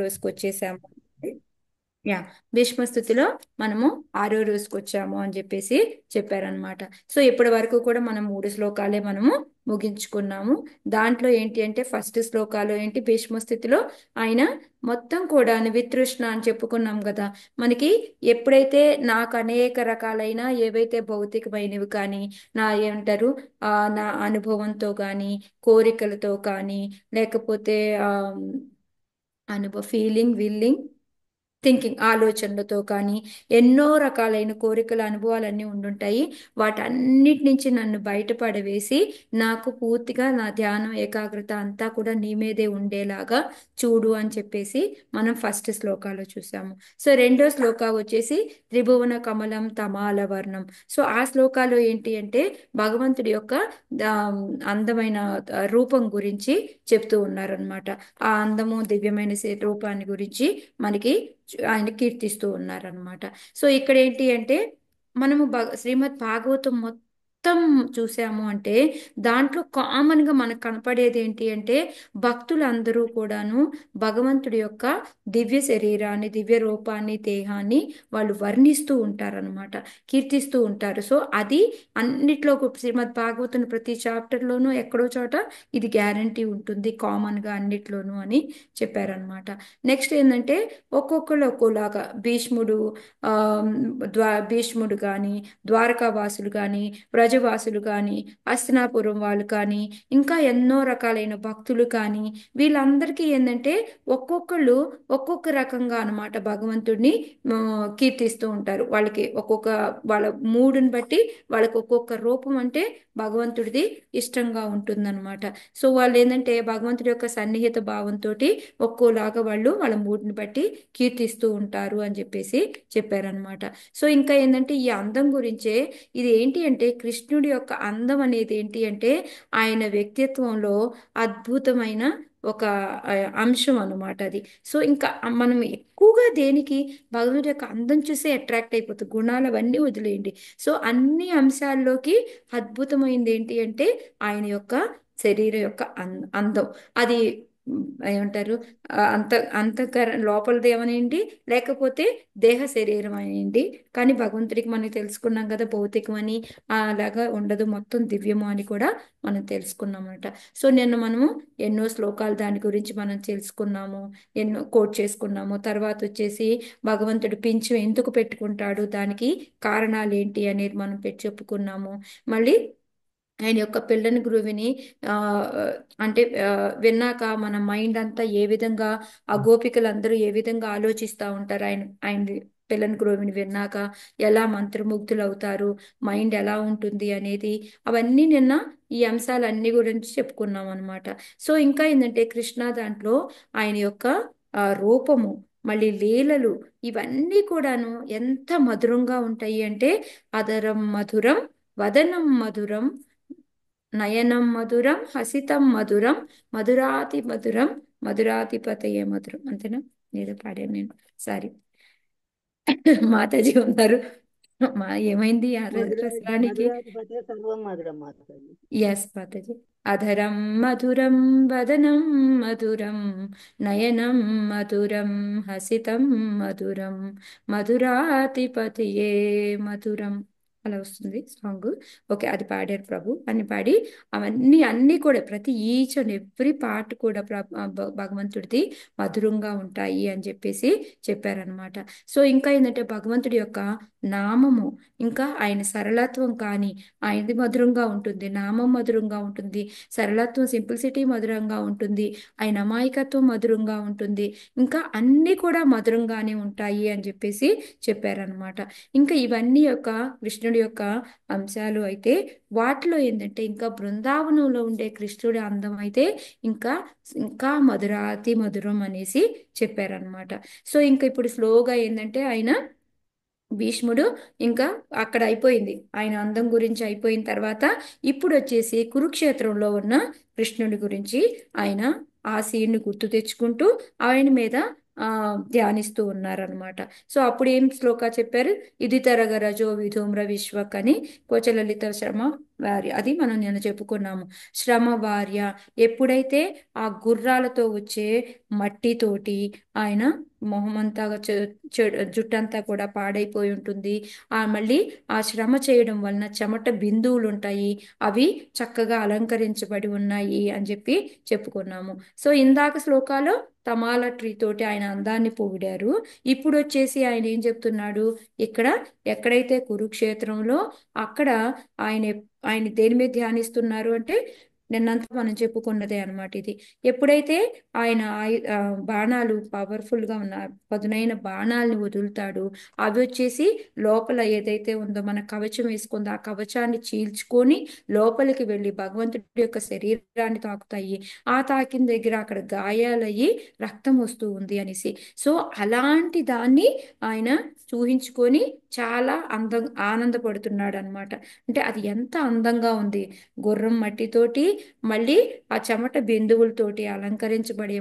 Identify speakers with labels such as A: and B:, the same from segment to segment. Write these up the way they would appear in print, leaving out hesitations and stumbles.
A: రోజుకి వచ్చేసాము. యా, భీష్మ స్థుతిలో మనము 6వ రోజుకి వచ్చాము అని చెప్పేసి చెప్పారనమాట. సో ఇప్పటి వరకు కూడా మనం 3 శ్లోకాలే మనము ముగించుకున్నాము. దాంట్లో ఏంటి అంటే ఫస్ట్ శ్లోకాలు ఏంటి, భీష్మ స్థితిలో ఆయన మొత్తం కూడా వితృష్ణ అని చెప్పుకున్నాం కదా. మనకి ఎప్పుడైతే నాకు అనేక రకాలైన ఏవైతే భౌతికమైనవి కానీ, నా ఏమంటారు నా అనుభవంతో కానీ, కోరికలతో కానీ, లేకపోతే ఆ ఫీలింగ్ విల్లింగ్ థింకింగ్ ఆలోచనలతో కానీ, ఎన్నో రకాలైన కోరికల అనుభవాలన్నీ ఉండుంటాయి. వాటన్నిటి నుంచి నన్ను బయటపడవేసి నాకు పూర్తిగా నా ధ్యానం ఏకాగ్రత అంతా కూడా నీ మీదే ఉండేలాగా చూడు అని చెప్పేసి మనం ఫస్ట్ శ్లోకాలో చూసాము. సో రెండో శ్లోకా వచ్చేసి త్రిభువన కమలం తమాల వర్ణం. సో ఆ శ్లోకాలో ఏంటి అంటే భగవంతుడి యొక్క ఆ, అందమైన రూపం గురించి చెప్తూ ఉన్నారనమాట. ఆ అందము దివ్యమైన రూపాన్ని గురించి మనకి ఆయన కీర్తిస్తూ ఉన్నారనమాట. సో ఇక్కడ ఏంటి అంటే మనము శ్రీమద్ భాగవతం మొత్తం చూసాము అంటే దాంట్లో కామన్ గా మనకు కనపడేది ఏంటి అంటే భక్తులందరూ కూడాను భగవంతుడి యొక్క దివ్య శరీరాన్ని, దివ్య రూపాన్ని, దేహాన్ని వాళ్ళు వర్ణిస్తూ ఉంటారనమాట, కీర్తిస్తూ ఉంటారు. సో అది అన్నిట్లో శ్రీమద్ భాగవతం ప్రతి చాప్టర్ లోనూ ఎక్కడో చోట ఇది గ్యారంటీ ఉంటుంది కామన్ గా అన్నిట్లోనూ అని చెప్పారనమాట. నెక్స్ట్ ఏంటంటే ఒక్కొక్కరు ఒక్కోలాగా భీష్ముడు ఆ భీష్ముడు కానీ, ద్వారకావాసులు కానీ, వ్రజవాసులు కానీ, హస్తినాపురం వాళ్ళు కానీ, ఇంకా ఎన్నో రకాలైన భక్తులు కానీ, వీళ్ళందరికీ ఏంటంటే ఒక్కొక్కళ్ళు ఒక్కొక్క రకంగా అన్నమాట భగవంతుడిని కీర్తిస్తూ ఉంటారు. వాళ్ళకి ఒక్కొక్క వాళ్ళ మూడుని బట్టి వాళ్ళకి ఒక్కొక్క రూపం అంటే భగవంతుడిది ఇష్టంగా ఉంటుందన్నమాట. సో వాళ్ళు ఏంటంటే భగవంతుడి యొక్క సన్నిహిత భావంతో ఒక్కోలాగా వాళ్ళు వాళ్ళ మూడ్ని బట్టి కీర్తిస్తూ ఉంటారు అని చెప్పేసి చెప్పారనమాట. సో ఇంకా ఏంటంటే ఈ అందం గురించే, ఇది ఏంటి అంటే కృష్ణుడి యొక్క అందం అనేది ఏంటి అంటే ఆయన వ్యక్తిత్వంలో అద్భుతమైన ఒక ఆ, అంశం అన్నమాట అది. సో ఇంకా మనం ఎక్కువగా దేనికి భగవంతుడి యొక్క అందం చూసే అట్రాక్ట్ అయిపోతుంది, గుణాలు అవన్నీ వదిలేయండి. సో అన్ని అంశాల్లోకి అద్భుతమైంది ఏంటి అంటే ఆయన యొక్క శరీరం యొక్క అందం. అది ఏమంటారు అంతఃకర లోపలది ఏమనేయండి, లేకపోతే దేహ శరీరం అనియండి. కానీ భగవంతుడికి మనం తెలుసుకున్నాం కదా భౌతికం అని అలాగా ఉండదు, మొత్తం దివ్యము అని కూడా మనం తెలుసుకున్నామట. సో నిన్న మనము ఎన్నో శ్లోకాలు దాని గురించి మనం తెలుసుకున్నాము, ఎన్నో కోట్ చేసుకున్నాము. తర్వాత వచ్చేసి భగవంతుడు పింఛం ఎందుకు పెట్టుకుంటాడు, దానికి కారణాలు ఏంటి అనేది మనం పెట్టి చెప్పుకున్నాము. మళ్ళీ ఆయన యొక్క పిల్లని గురువిని ఆ అంటే విన్నాక మన మైండ్ అంతా ఏ విధంగా, ఆ గోపికలందరూ ఏ విధంగా ఆలోచిస్తూ ఉంటారు ఆయన పిల్లని గురువిని విన్నాక, ఎలా మంత్రముగ్ధులు అవుతారు, మైండ్ ఎలా ఉంటుంది అనేది, అవన్నీ నిన్న ఈ అంశాలన్నీ గురించి చెప్పుకున్నాం అనమాట. సో ఇంకా ఏంటంటే కృష్ణ దాంట్లో ఆయన యొక్క రూపము, మళ్ళీ లీలలు, ఇవన్నీ కూడాను ఎంత మధురంగా ఉంటాయి అంటే అదరం మధురం, వదనం మధురం, నయనం మధురం, హసితం మధురం, మధురాతి మధురం, మధురాధిపతయే మధురం. అంతేనా, ఏదో పాడాను నేను, సారీ. మాతాజీ ఉన్నారు. ఏమైంది ఆ రసరానికి?
B: మధురాధిపతే సర్వం మధురం మాతాజీ.
A: ఎస్ మాతాజీ. అధరం మధురం, వదనం మధురం, నయనం మధురం, హసితం మధురం, మధురాతిపతియే మధురం. అలా వస్తుంది సాంగ్. ఓకే, అది పాడారు ప్రభు అని పాడి అవన్నీ అన్నీ కూడా ప్రతి ఈచ్ అండ్ ఎవ్రీ పార్ట్ కూడా భగవంతుడిది మధురంగా ఉంటాయి అని చెప్పేసి చెప్పారనమాట. సో ఇంకా ఏంటంటే భగవంతుడి యొక్క నామము, ఇంకా ఆయన సరళత్వం కానీ ఆయనది మధురంగా ఉంటుంది, నామం మధురంగా ఉంటుంది, సరళత్వం సింప్లిసిటీ మధురంగా ఉంటుంది, ఆయన అమాయకత్వం మధురంగా ఉంటుంది, ఇంకా అన్నీ కూడా మధురంగానే ఉంటాయి అని చెప్పేసి చెప్పారనమాట. ఇంకా ఇవన్నీ యొక్క కృష్ణుడి యొక్క అంశాలు అయితే, వాటిలో ఏంటంటే ఇంకా బృందావనంలో ఉండే కృష్ణుడి అందం అయితే ఇంకా ఇంకా మధురాతి మధురం అనేసి చెప్పారనమాట. సో ఇంకా ఇప్పుడు స్లోగా ఏంటంటే ఆయన భీష్ముడు ఇంకా అక్కడ అయిపోయింది, ఆయన అందం గురించి అయిపోయిన తర్వాత ఇప్పుడు వచ్చేసి కురుక్షేత్రంలో ఉన్న కృష్ణుడి గురించి ఆయన ఆ సీన్ గుర్తు తెచ్చుకుంటూ ఆయన మీద ఆ ధ్యానిస్తూ ఉన్నారనమాట. సో అప్పుడు ఏం శ్లోక చెప్పారు, ఇది తరగ రజో విధూమ్ర విశ్వక్ అని కోచలలిత శర్మ వారి అది మనం నేను చెప్పుకున్నాము. శ్రమ భార్య, ఎప్పుడైతే ఆ గుర్రాలతో వచ్చే మట్టితోటి ఆయన మొహమంతా జుట్టంతా కూడా పాడైపోయి ఉంటుంది. మళ్ళీ ఆ శ్రమ చేయడం వలన చెమట బిందువులు ఉంటాయి, అవి చక్కగా అలంకరించబడి ఉన్నాయి అని చెప్పి చెప్పుకున్నాము. సో ఇందాక శ్లోకాలో తమాల ట్రీ తోటి ఆయన అందాన్ని పొగిడారు. ఇప్పుడు వచ్చేసి ఆయన ఏం చెప్తున్నాడు ఇక్కడ, ఎక్కడైతే కురుక్షేత్రంలో అక్కడ ఆయన ఆయన దేని మీద ధ్యానిస్తున్నారు అంటే, నిన్నంతా మనం చెప్పుకున్నదే అన్నమాట ఇది. ఎప్పుడైతే ఆయన బాణాలు పవర్ఫుల్ గా ఉన్న పదునైన బాణాలని వదులుతాడు, అవి వచ్చేసి లోపల ఏదైతే ఉందో మన కవచం వేసుకుందో ఆ కవచాన్ని చీల్చుకొని లోపలికి వెళ్ళి భగవంతుడి యొక్క శరీరాన్ని తాకుతాయి. ఆ తాకిన దగ్గర అక్కడ గాయాలయ్యి రక్తం వస్తూ ఉంది అనేసి. సో అలాంటి దాన్ని ఆయన చూhinచుకొని చాలా ఆనందపడుతున్నాడు అనమాట. అంటే అది ఎంత అందంగా ఉంది, గుర్రం మట్టితోటి మళ్ళీ ఆ చెమట బిందువులతోటి అలంకరించబడే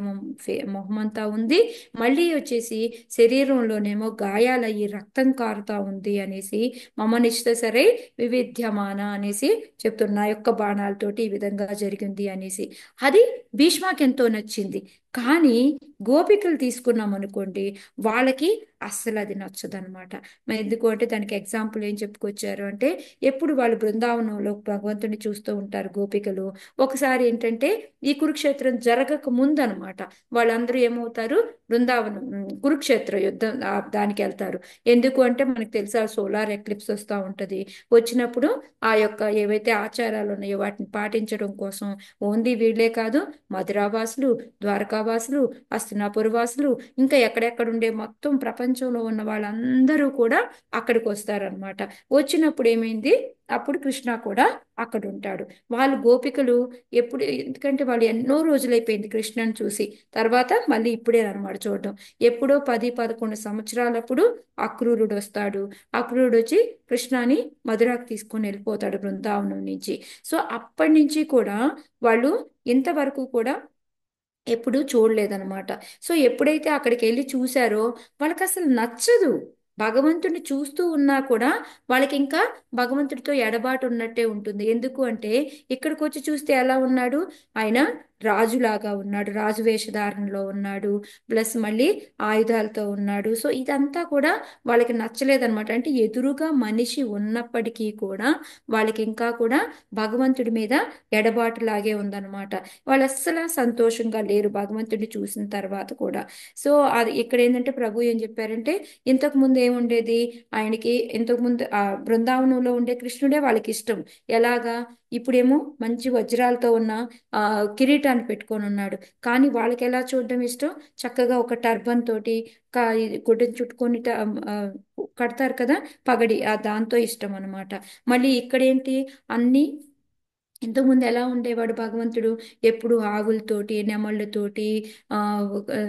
A: మొహమంతా ఉంది. మళ్ళీ వచ్చేసి శరీరంలోనేమో గాయాలయ్యి రక్తం కారుతా ఉంది అనేసి, మమ నిశ్చసరై వివిధ్యమాన అనేసి చెప్తున్నా, నా యొక్క బాణాలతోటి ఈ విధంగా జరిగింది అనేసి. అది భీష్మకి ఎంతో నచ్చింది. కానీ గోపికలు తీసుకున్నాం అనుకోండి, వాళ్ళకి అస్సలు అది నచ్చదనమాట. మరి ఎందుకు అంటే దానికి ఎగ్జాంపుల్ ఏం చెప్పుకొచ్చారు అంటే, ఎప్పుడు వాళ్ళు బృందావనంలో భగవంతుని చూస్తూ ఉంటారు గోపికలు. ఒకసారి ఏంటంటే ఈ కురుక్షేత్రం జరగక ముందు అనమాట, వాళ్ళందరూ ఏమవుతారు, బృందావనం కురుక్షేత్ర యుద్ధం దానికి వెళ్తారు. ఎందుకు అంటే మనకు తెలుసా సోలార్ ఎక్లిప్స్ వస్తూ ఉంటది. వచ్చినప్పుడు ఆ యొక్క ఏవైతే ఆచారాలు ఉన్నాయో వాటిని పాటించడం కోసం ఓన్లీ వీళ్ళే కాదు, మధురావాసులు, ద్వారకావాసులు, హస్తినాపుర వాసులు, ఇంకా ఎక్కడెక్కడ ఉండే మొత్తం ప్రపంచంలో ఉన్న వాళ్ళందరూ కూడా అక్కడికి వస్తారనమాట. వచ్చినప్పుడు ఏమైంది, అప్పుడు కృష్ణ కూడా అక్కడ ఉంటాడు. వాళ్ళు గోపికలు ఎప్పుడు, ఎందుకంటే వాళ్ళు ఎన్నో రోజులైపోయింది కృష్ణని చూసి, తర్వాత మళ్ళీ ఇప్పుడే అనమాట చూడడం. ఎప్పుడో 10-11 సంవత్సరాలప్పుడు అక్రూరుడు వస్తాడు. అక్రూరుడు వచ్చి కృష్ణని మధురాకు తీసుకొని వెళ్ళిపోతాడు బృందావనం నుంచి. సో అప్పటి నుంచి కూడా వాళ్ళు ఇంతవరకు కూడా ఎప్పుడూ చూడలేదన్నమాట. సో ఎప్పుడైతే అక్కడికి వెళ్ళి చూశారో వాళ్ళకి అసలు నచ్చదు. భగవంతుడిని చూస్తూ ఉన్నా కూడా వాళ్ళకి ఇంకా భగవంతుడితో ఎడబాటు ఉన్నట్టే ఉంటుంది. ఎందుకు అంటే ఇక్కడికి వచ్చి చూస్తే ఎలా ఉన్నాడు, ఆయన రాజులాగా ఉన్నాడు, రాజు వేషధారణలో ఉన్నాడు, ప్లస్ మళ్ళీ ఆయుధాలతో ఉన్నాడు. సో ఇదంతా కూడా వాళ్ళకి నచ్చలేదన్నమాట. అంటే ఎదురుగా మనిషి ఉన్నప్పటికీ కూడా వాళ్ళకి ఇంకా కూడా భగవంతుడి మీద ఎడబాటులాగే ఉందన్నమాట. వాళ్ళు అస్సలు సంతోషంగా లేరు భగవంతుడిని చూసిన తర్వాత కూడా. సో అది ఇక్కడ ఏంటంటే ప్రభు ఏం చెప్పారంటే, ఇంతకు ముందు ఏముండేది ఆయనకి, ఇంతకు ముందు ఆ బృందావనంలో ఉండే కృష్ణుడే వాళ్ళకి ఇష్టం. ఎలాగా, ఇప్పుడేమో మంచి వజ్రాలతో ఉన్న ఆ కిరీటాన్ని పెట్టుకొని ఉన్నాడు. కానీ వాళ్ళకి ఎలా చూడడం ఇష్టం, చక్కగా ఒక టర్బన్ తోటి గుడ్డను చుట్టుకొని ఆ, కడతారు కదా పగడి, ఆ దాంతో ఇష్టం అన్నమాట. మళ్ళీ ఇక్కడేంటి, అన్ని ఇంతకుముందు ఎలా ఉండేవాడు భగవంతుడు, ఎప్పుడు ఆవులతోటి, నెమళ్ళతోటి, ఆ ఆ,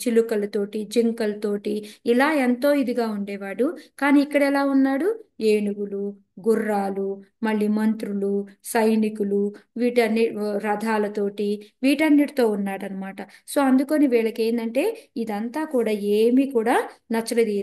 A: చిలుకలతోటి, జింకలతోటి, ఇలా ఎంతో ఇదిగా ఉండేవాడు. కానీ ఇక్కడ ఎలా ఉన్నాడు, ఏనుగులు, గుర్రాలు, మళ్ళీ మంత్రులు, సైనికులు, వీటన్ని రథాలతోటి, వీటన్నిటితో ఉన్నాడనమాట. సో అందుకని వీళ్ళకి ఏంటంటే ఇదంతా కూడా ఏమీ కూడా నచ్చలేదు. ఈ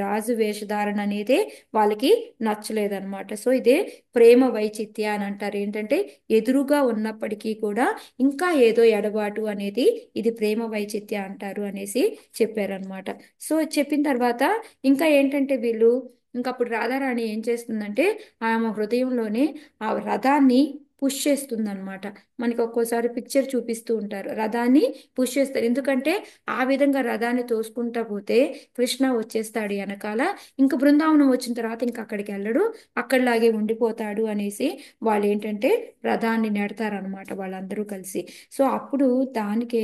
A: రాజు వేషధారణ అనేది వాళ్ళకి నచ్చలేదన్నమాట. సో ఇదే ప్రేమ వైచిత్య అని అంటారు. ఏంటంటే ఎదురుగా ఉన్నప్పటికీ కూడా ఇంకా ఏదో ఎడబాటు అనేది, ఇది ప్రేమ వైచిత్య అంటారు అనేసి చెప్పారనమాట. సో చెప్పిన తర్వాత ఇంకా ఏంటంటే వీళ్ళు, ఇంకా అప్పుడు రాధారాణి ఏం చేస్తుందంటే ఆమె హృదయంలోనే ఆ రథాన్ని పుష్ చేస్తుంది అనమాట. మనకి ఒక్కోసారి పిక్చర్ చూపిస్తూ ఉంటారు, రథాన్ని పుష్ చేస్తారు. ఎందుకంటే ఆ విధంగా రథాన్ని తోసుకుంటా పోతే కృష్ణ వచ్చేస్తాడు వెనకాల. ఇంకా బృందావనం వచ్చిన తర్వాత ఇంకా అక్కడికి వెళ్ళడు, అక్కడిలాగే ఉండిపోతాడు అనేసి వాళ్ళు ఏంటంటే రథాన్ని నెడతారనమాట వాళ్ళందరూ కలిసి. సో అప్పుడు దానికే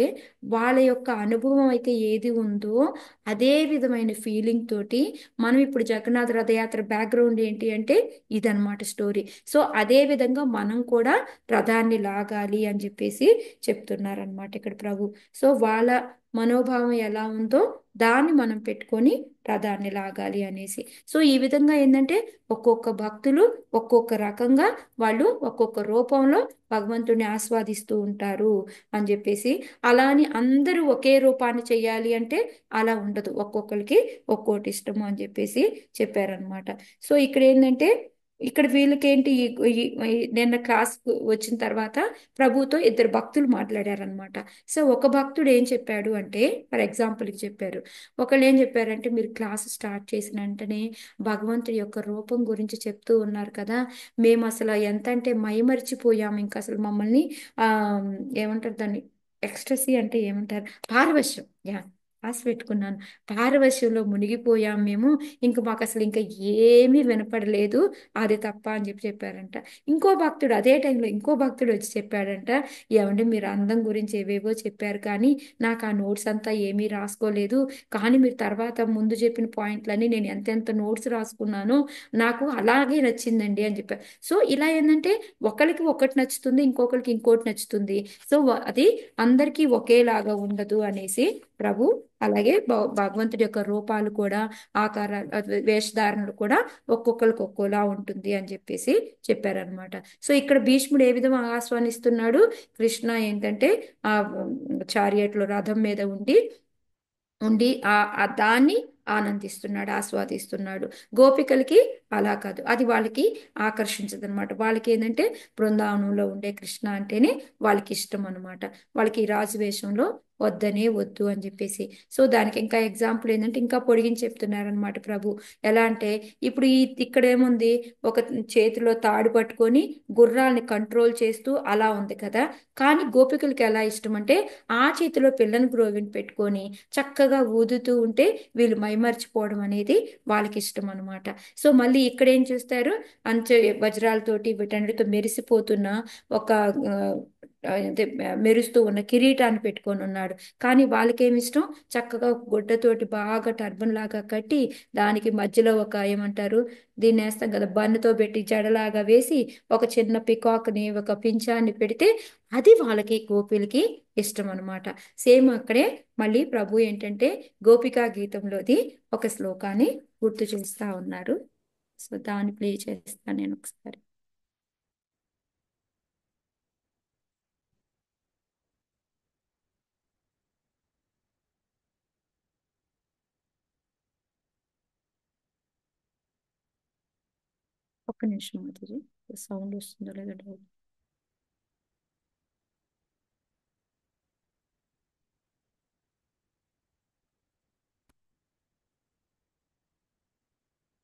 A: వాళ్ళ యొక్క అనుభవం అయితే ఏది ఉందో అదే విధమైన ఫీలింగ్ తోటి మనం ఇప్పుడు జగన్నాథ రథయాత్ర బ్యాక్గ్రౌండ్ ఏంటి అంటే ఇదన్నమాట స్టోరీ. సో అదే విధంగా మనం కూడా రథాన్ని లాగాలి అని చెప్పేసి చెప్తున్నారనమాట ఇక్కడ ప్రభు. సో వాళ్ళ మనోభావం ఎలా ఉందో దాన్ని మనం పెట్టుకొని రథాన్ని లాగాలి అనేసి. సో ఈ విధంగా ఏంటంటే ఒక్కొక్క భక్తులు ఒక్కొక్క రకంగా వాళ్ళు ఒక్కొక్క రూపంలో భగవంతుడిని ఆస్వాదిస్తూ ఉంటారు అని చెప్పేసి. అలా అని అందరూ ఒకే రూపాన్ని చేయాలి అంటే అలా ఉండదు, ఒక్కొక్కరికి ఒక్కోటి ఇష్టము అని చెప్పేసి చెప్పారనమాట. సో ఇక్కడ ఏంటంటే ఇక్కడ వీళ్ళకేంటి నిన్న క్లాస్ వచ్చిన తర్వాత ప్రభుతో ఇద్దరు భక్తులు మాట్లాడారనమాట. సో ఒక భక్తుడు ఏం చెప్పాడు అంటే, ఫర్ ఎగ్జాంపుల్కి చెప్పారు. ఒకళ్ళు ఏం చెప్పారంటే, మీరు క్లాస్ స్టార్ట్ చేసిన వెంటనే భగవంతుడి యొక్క రూపం గురించి చెప్తూ ఉన్నారు కదా, మేము అసలు ఎంత అంటే మైమరిచిపోయాము. ఇంకా అసలు మమ్మల్ని ఆ ఏమంటారు దాన్ని, ఎక్స్ట్రసీ అంటే ఏమంటారు, పారవశ్యం, యా, రాసి పెట్టుకున్నాను, పారవశ్యంలో మునిగిపోయాం మేము. ఇంక మాకు అసలు ఇంకా ఏమీ వినపడలేదు, అది తప్ప అని చెప్పి చెప్పారంట. ఇంకో భక్తుడు అదే టైంలో ఇంకో భక్తుడు వచ్చి చెప్పాడంట, ఏమంటే మీరు అందం గురించి ఏవేవో చెప్పారు కానీ నాకు ఆ నోట్స్ అంతా ఏమీ రాసుకోలేదు, కానీ మీరు తర్వాత ముందు చెప్పిన పాయింట్లన్నీ నేను ఎంతెంత నోట్స్ రాసుకున్నానో నాకు అలాగే నచ్చిందండి అని చెప్పారు. సో ఇలా ఏంటంటే ఒకరికి ఒకటి నచ్చుతుంది, ఇంకొకరికి ఇంకోటి నచ్చుతుంది. సో అది అందరికీ ఒకేలాగా ఉండదు అనేసి ప్రభు, అలాగే భగవంతుడి యొక్క రూపాలు కూడా, ఆకార వేషధారణలు కూడా ఒక్కొక్కరికి ఒక్కోలా ఉంటుంది అని చెప్పేసి చెప్పారనమాట. సో ఇక్కడ భీష్ముడు ఏ విధంగా ఆస్వాదిస్తున్నాడు, కృష్ణ ఏంటంటే ఆ చారియట్లో రథం మీద ఉండి ఉండి ఆ దాన్ని ఆనందిస్తున్నాడు, ఆస్వాదిస్తున్నాడు. గోపికలకి అలా కాదు, అది వాళ్ళకి ఆకర్షించదు అనమాట. వాళ్ళకి ఏంటంటే బృందావనంలో ఉండే కృష్ణ అంటేనే వాళ్ళకి ఇష్టం అనమాట. వాళ్ళకి ఈ రాజవేషంలో వద్దనే వద్దు అని చెప్పేసి. సో దానికి ఇంకా ఎగ్జాంపుల్ ఏంటంటే ఇంకా పొడిగించి చెప్తున్నారనమాట ప్రభు. ఎలా అంటే ఇప్పుడు ఇక్కడ ఏముంది, ఒక చేతిలో తాడు పట్టుకొని గుర్రాల్ని కంట్రోల్ చేస్తూ అలా ఉంది కదా, కానీ గోపికలకి ఎలా ఇష్టం అంటే ఆ చేతిలో పిల్లని గ్రోవిని పెట్టుకొని చక్కగా ఊదుతూ ఉంటే వీళ్ళు మైమర్చిపోవడం అనేది వాళ్ళకి ఇష్టం అనమాట. సో మళ్ళీ ఇక్కడ ఏం చూస్తారు, అంచె వజ్రాలతోటి వీటన్నిటితో మెరిసిపోతున్న ఒక అదే మెరుస్తూ ఉన్న కిరీటాన్ని పెట్టుకొని ఉన్నాడు. కానీ వాళ్ళకేమి ఇష్టం, చక్కగా ఒక గుడ్డతోటి బాగా టర్బన్ లాగా కట్టి దానికి మధ్యలో ఒక ఏమంటారు, దీన్ని వేస్తాం కదా, బన్నుతో పెట్టి జడలాగా వేసి ఒక చిన్న పికాక్ని ఒక పించాన్ని పెడితే అది వాళ్ళకి గోపిలకి ఇష్టం అనమాట. సేమ్ అక్కడే మళ్ళీ ప్రభు ఏంటంటే గోపికా గీతంలోది ఒక శ్లోకాన్ని గుర్తు చేస్తా ఉన్నారు. సో దాన్ని ప్లే చేస్తాను నేను ఒకసారి. ఒక్క నిమిషం మాధురి, సౌండ్ వస్తుందో లేదో doubt.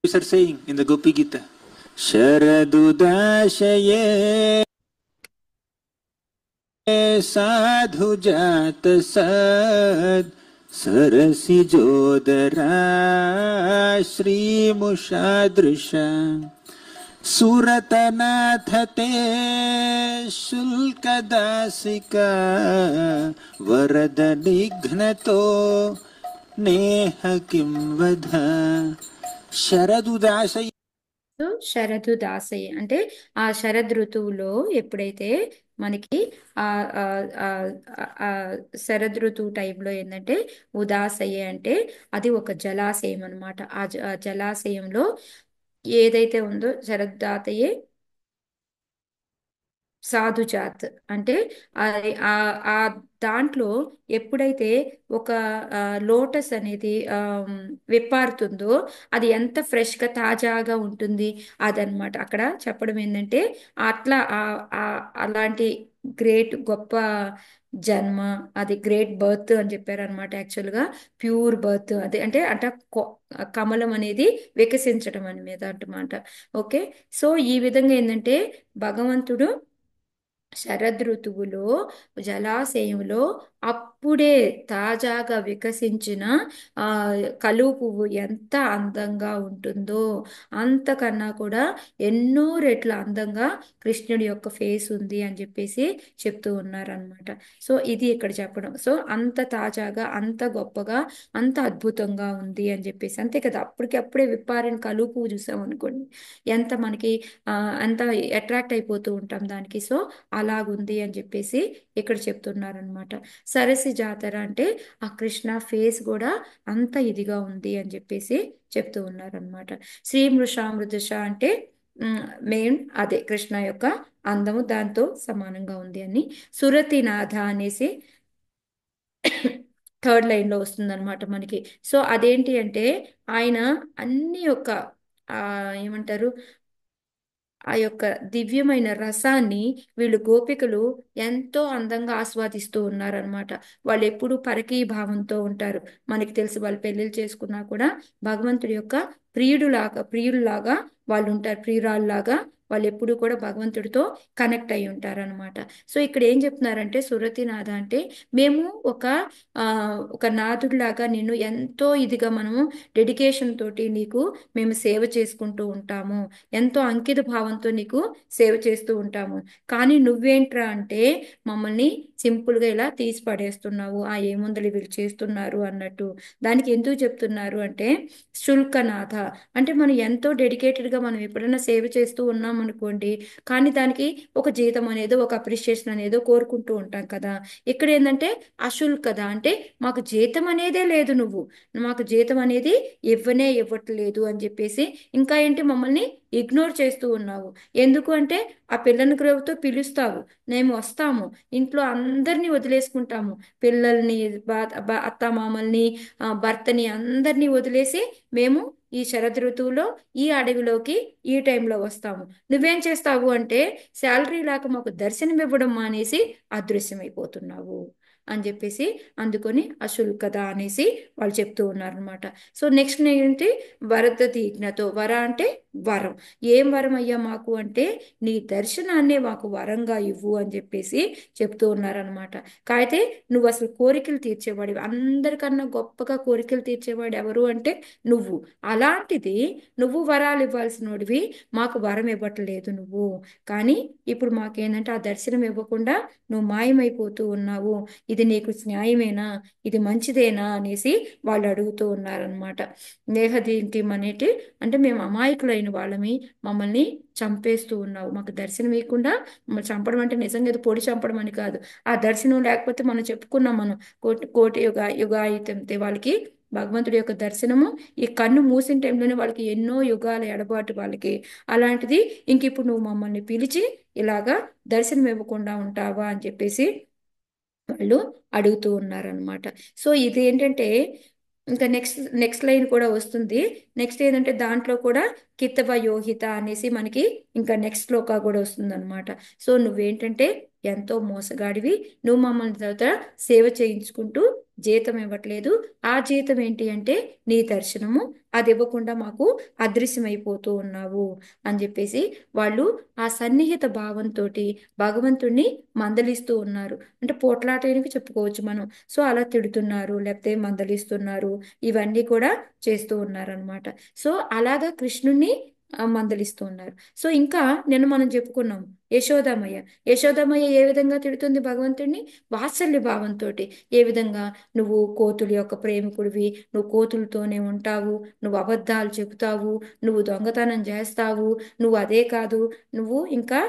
C: are saying in the Gopi Gita, Sharadudashaye sadhu jata sad sarasi jodara Shri Mushadrisha Suratanathate Shulkadasika Varada Nignato Neha Kimvadha Sharadudasaye.
A: So శరదు దాసయ్య అంటే ఆ శరద్ ఋతువులో ఎప్పుడైతే మనకి ఆ ఆ ఆ ఆ శరద్ ఋతువు టైంలో ఏంటంటే ఉదాసయ్య అంటే అది ఒక జలాశయం అనమాట. ఆ జలాశయంలో ఏదైతే ఉందో శరదాతయే సాధుజాత్ అంటే ఆ ఆ దాంట్లో ఎప్పుడైతే ఒక లోటస్ అనేది విప్పారుతుందో అది ఎంత ఫ్రెష్గా తాజాగా ఉంటుంది అదనమాట. అక్కడ చెప్పడం ఏంటంటే అట్లా అలాంటి గ్రేట్ గొప్ప జన్మ, అది గ్రేట్ బర్త్ అని చెప్పారు అనమాట. యాక్చువల్గా ప్యూర్ బర్త్ అది అంటే కమలం అనేది వికసించడం అని మీద అంటమాట. ఓకే, సో ఈ విధంగా ఏంటంటే భగవంతుడు శరద్ ఋతువులో జలాశయంలో అప్పుడే తాజాగా వికసించిన ఆ కలువ పువ్వు ఎంత అందంగా ఉంటుందో అంతకన్నా కూడా ఎన్నో రెట్ల అందంగా కృష్ణుడి యొక్క ఫేస్ ఉంది అని చెప్పేసి చెప్తూ ఉన్నారనమాట. సో ఇది ఇక్కడ చెప్పడం. సో అంత తాజాగా, అంత గొప్పగా, అంత అద్భుతంగా ఉంది అని చెప్పేసి. అంతే కదా, అప్పటికి అప్పుడే విప్పారిన కలువ పువ్వు చూసాం అనుకోండి, ఎంత మనకి ఆ అంత అట్రాక్ట్ అయిపోతూ ఉంటాం దానికి. సో అలాగుంది అని చెప్పేసి ఇక్కడ చెప్తున్నారనమాట. సరసి జాతర అంటే ఆ కృష్ణ ఫేస్ కూడా అంత ఇదిగా ఉంది అని చెప్పేసి చెప్తూ ఉన్నారనమాట. శ్రీమృషామృదశ అంటే మెయిన్ అదే కృష్ణ యొక్క అందము దాంతో సమానంగా ఉంది అని. సురతినాథ అనేసి థర్డ్ లైన్లో వస్తుందన్నమాట మనకి. సో అదేంటి అంటే ఆయన అన్ని యొక్క ఏమంటారు ఆ యొక్క దివ్యమైన రసాన్ని వీళ్ళు గోపికలు ఎంతో అందంగా ఆస్వాదిస్తూ ఉన్నారనమాట. వాళ్ళు ఎప్పుడూ పరకీ భావంతో ఉంటారు. మనకి తెలుసు, వాళ్ళు పెళ్లిళ్ళు చేసుకున్నా కూడా భగవంతుడి యొక్క ప్రియుల్లాగా వాళ్ళు ఉంటారు, ప్రియురాల్లాగా వాళ్ళు ఎప్పుడూ కూడా భగవంతుడితో కనెక్ట్ అయి ఉంటారనమాట. సో ఇక్కడ ఏం చెప్తున్నారంటే సురతినాథ అంటే మేము ఒక ఆ ఒక నాథుడిలాగా నిన్ను ఎంతో ఇదిగా మనము డెడికేషన్ తోటి నీకు మేము సేవ చేసుకుంటూ ఉంటాము, ఎంతో అంకిత భావంతో నీకు సేవ చేస్తూ ఉంటాము. కానీ నువ్వేంట్రా అంటే మమ్మల్ని సింపుల్గా ఇలా తీసి పడేస్తున్నావు, ఆ ఏముందలు వీళ్ళు చేస్తున్నారు అన్నట్టు. దానికి ఎందుకు చెప్తున్నారు అంటే శుల్కనాథ అంటే మనం ఎంతో డెడికేటెడ్గా మనం ఎప్పుడైనా సేవ చేస్తూ ఉన్నాం అనుకోండి, కానీ దానికి ఒక జీతం అనేదో ఒక అప్రిషియేషన్ అనేదో కోరుకుంటూ ఉంటాం కదా. ఇక్కడ ఏంటంటే అశుల్కద అంటే మాకు జీతం అనేదే లేదు, నువ్వు మాకు జీతం అనేది ఇవ్వట్లేదు అని చెప్పేసి ఇంకా ఏంటి మమ్మల్ని ఇగ్నోర్ చేస్తూ ఉన్నావు. ఎందుకు అంటే ఆ పిల్లని గ్రోవ్తో పిలుస్తావు, మేము వస్తాము, ఇంట్లో అందరినీ వదిలేసుకుంటాము, పిల్లల్ని, అత్తమామల్ని, భర్తని అందరినీ వదిలేసి మేము ఈ శరద్ ఋతువులో ఈ అడవిలోకి ఈ టైంలో వస్తాము. నువ్వేం చేస్తావు అంటే శాలరీ లేక మాకు దర్శనం ఇవ్వడం మానేసి అదృశ్యమైపోతున్నావు అని చెప్పేసి అందుకొని అశుల్కద అనేసి వాళ్ళు చెప్తూ ఉన్నారనమాట. సో నెక్స్ట్ ఏంటి, వరద తీజ్ఞతో, వర అంటే వరం. ఏం వరం అయ్యా మాకు అంటే నీ దర్శనాన్నే మాకు వరంగా ఇవ్వు అని చెప్పేసి చెప్తూ ఉన్నారనమాట. కాయితే నువ్వు అసలు కోరికలు తీర్చేవాడివి, అందరికన్నా గొప్పగా కోరికలు తీర్చేవాడు ఎవరు అంటే నువ్వు. అలాంటిది నువ్వు వరాలు ఇవ్వాల్సినోడివి, మాకు వరం ఇవ్వట్లేదు నువ్వు. కానీ ఇప్పుడు మాకేంటంటే ఆ దర్శనం ఇవ్వకుండా నువ్వు మాయమైపోతూ ఉన్నావు, ఇది నీకు న్యాయమేనా, ఇది మంచిదేనా అనేసి వాళ్ళు అడుగుతూ ఉన్నారనమాట. నేహదీంటిం అనేటి అంటే మేము అమాయకులైన వాళ్ళమి, మమ్మల్ని చంపేస్తూ ఉన్నావు, మాకు దర్శనం ఇవ్వకుండా. మమ్మల్ని చంపడం అంటే నిజంగా ఏదో పొడి చంపడం అని కాదు, ఆ దర్శనం లేకపోతే మనం చెప్పుకున్నాం, మనం కోటి కోటి యుగాయితంతే వాళ్ళకి భగవంతుడి యొక్క దర్శనము ఈ కన్ను మూసిన టైంలోనే వాళ్ళకి ఎన్నో యుగాల ఎడబాటు వాళ్ళకి. అలాంటిది ఇంక ఇప్పుడు నువ్వు మమ్మల్ని పిలిచి ఇలాగా దర్శనం ఇవ్వకుండా ఉంటావా అని చెప్పేసి వాళ్ళు అడుగుతూ ఉన్నారనమాట. సో ఇది ఏంటంటే ఇంకా నెక్స్ట్ లైన్ కూడా వస్తుంది. నెక్స్ట్ ఏంటంటే దాంట్లో కూడా కితవ యోహిత అనేసి మనకి ఇంకా నెక్స్ట్ శ్లోకా కూడా వస్తుంది అనమాట. సో నువ్వేంటంటే ఎంతో మోసగాడివి, నువ్వు మమ్మల్ని తర్వాత సేవ చేయించుకుంటూ జీతం ఇవ్వట్లేదు, ఆ జీతం ఏంటి అంటే నీ దర్శనము, అది ఇవ్వకుండా మాకు అదృశ్యమైపోతూ ఉన్నావు అని చెప్పేసి వాళ్ళు ఆ సన్నిహిత భావంతో భగవంతుణ్ణి మందలిస్తూ ఉన్నారు. అంటే పోట్లాటానికి చెప్పుకోవచ్చు మనం. సో అలా తిడుతున్నారు, లేకపోతే మందలిస్తున్నారు, ఇవన్నీ కూడా చేస్తూ ఉన్నారనమాట. సో అలాగా కృష్ణుణ్ణి మందలిస్తూ ఉన్నారు. సో ఇంకా నిన్న మనం చెప్పుకున్నాం యశోదామయ్య. యశోదామయ్య ఏ విధంగా తిడుతుంది భగవంతుడిని, వాత్సల్య భావంతో. ఏ విధంగా, నువ్వు కోతుల యొక్క ప్రేమికుడివి, నువ్వు కోతులతోనే ఉంటావు, నువ్వు అబద్ధాలు చెబుతావు, నువ్వు దొంగతనం చేస్తావు, నువ్వు అదే కాదు, నువ్వు ఇంకా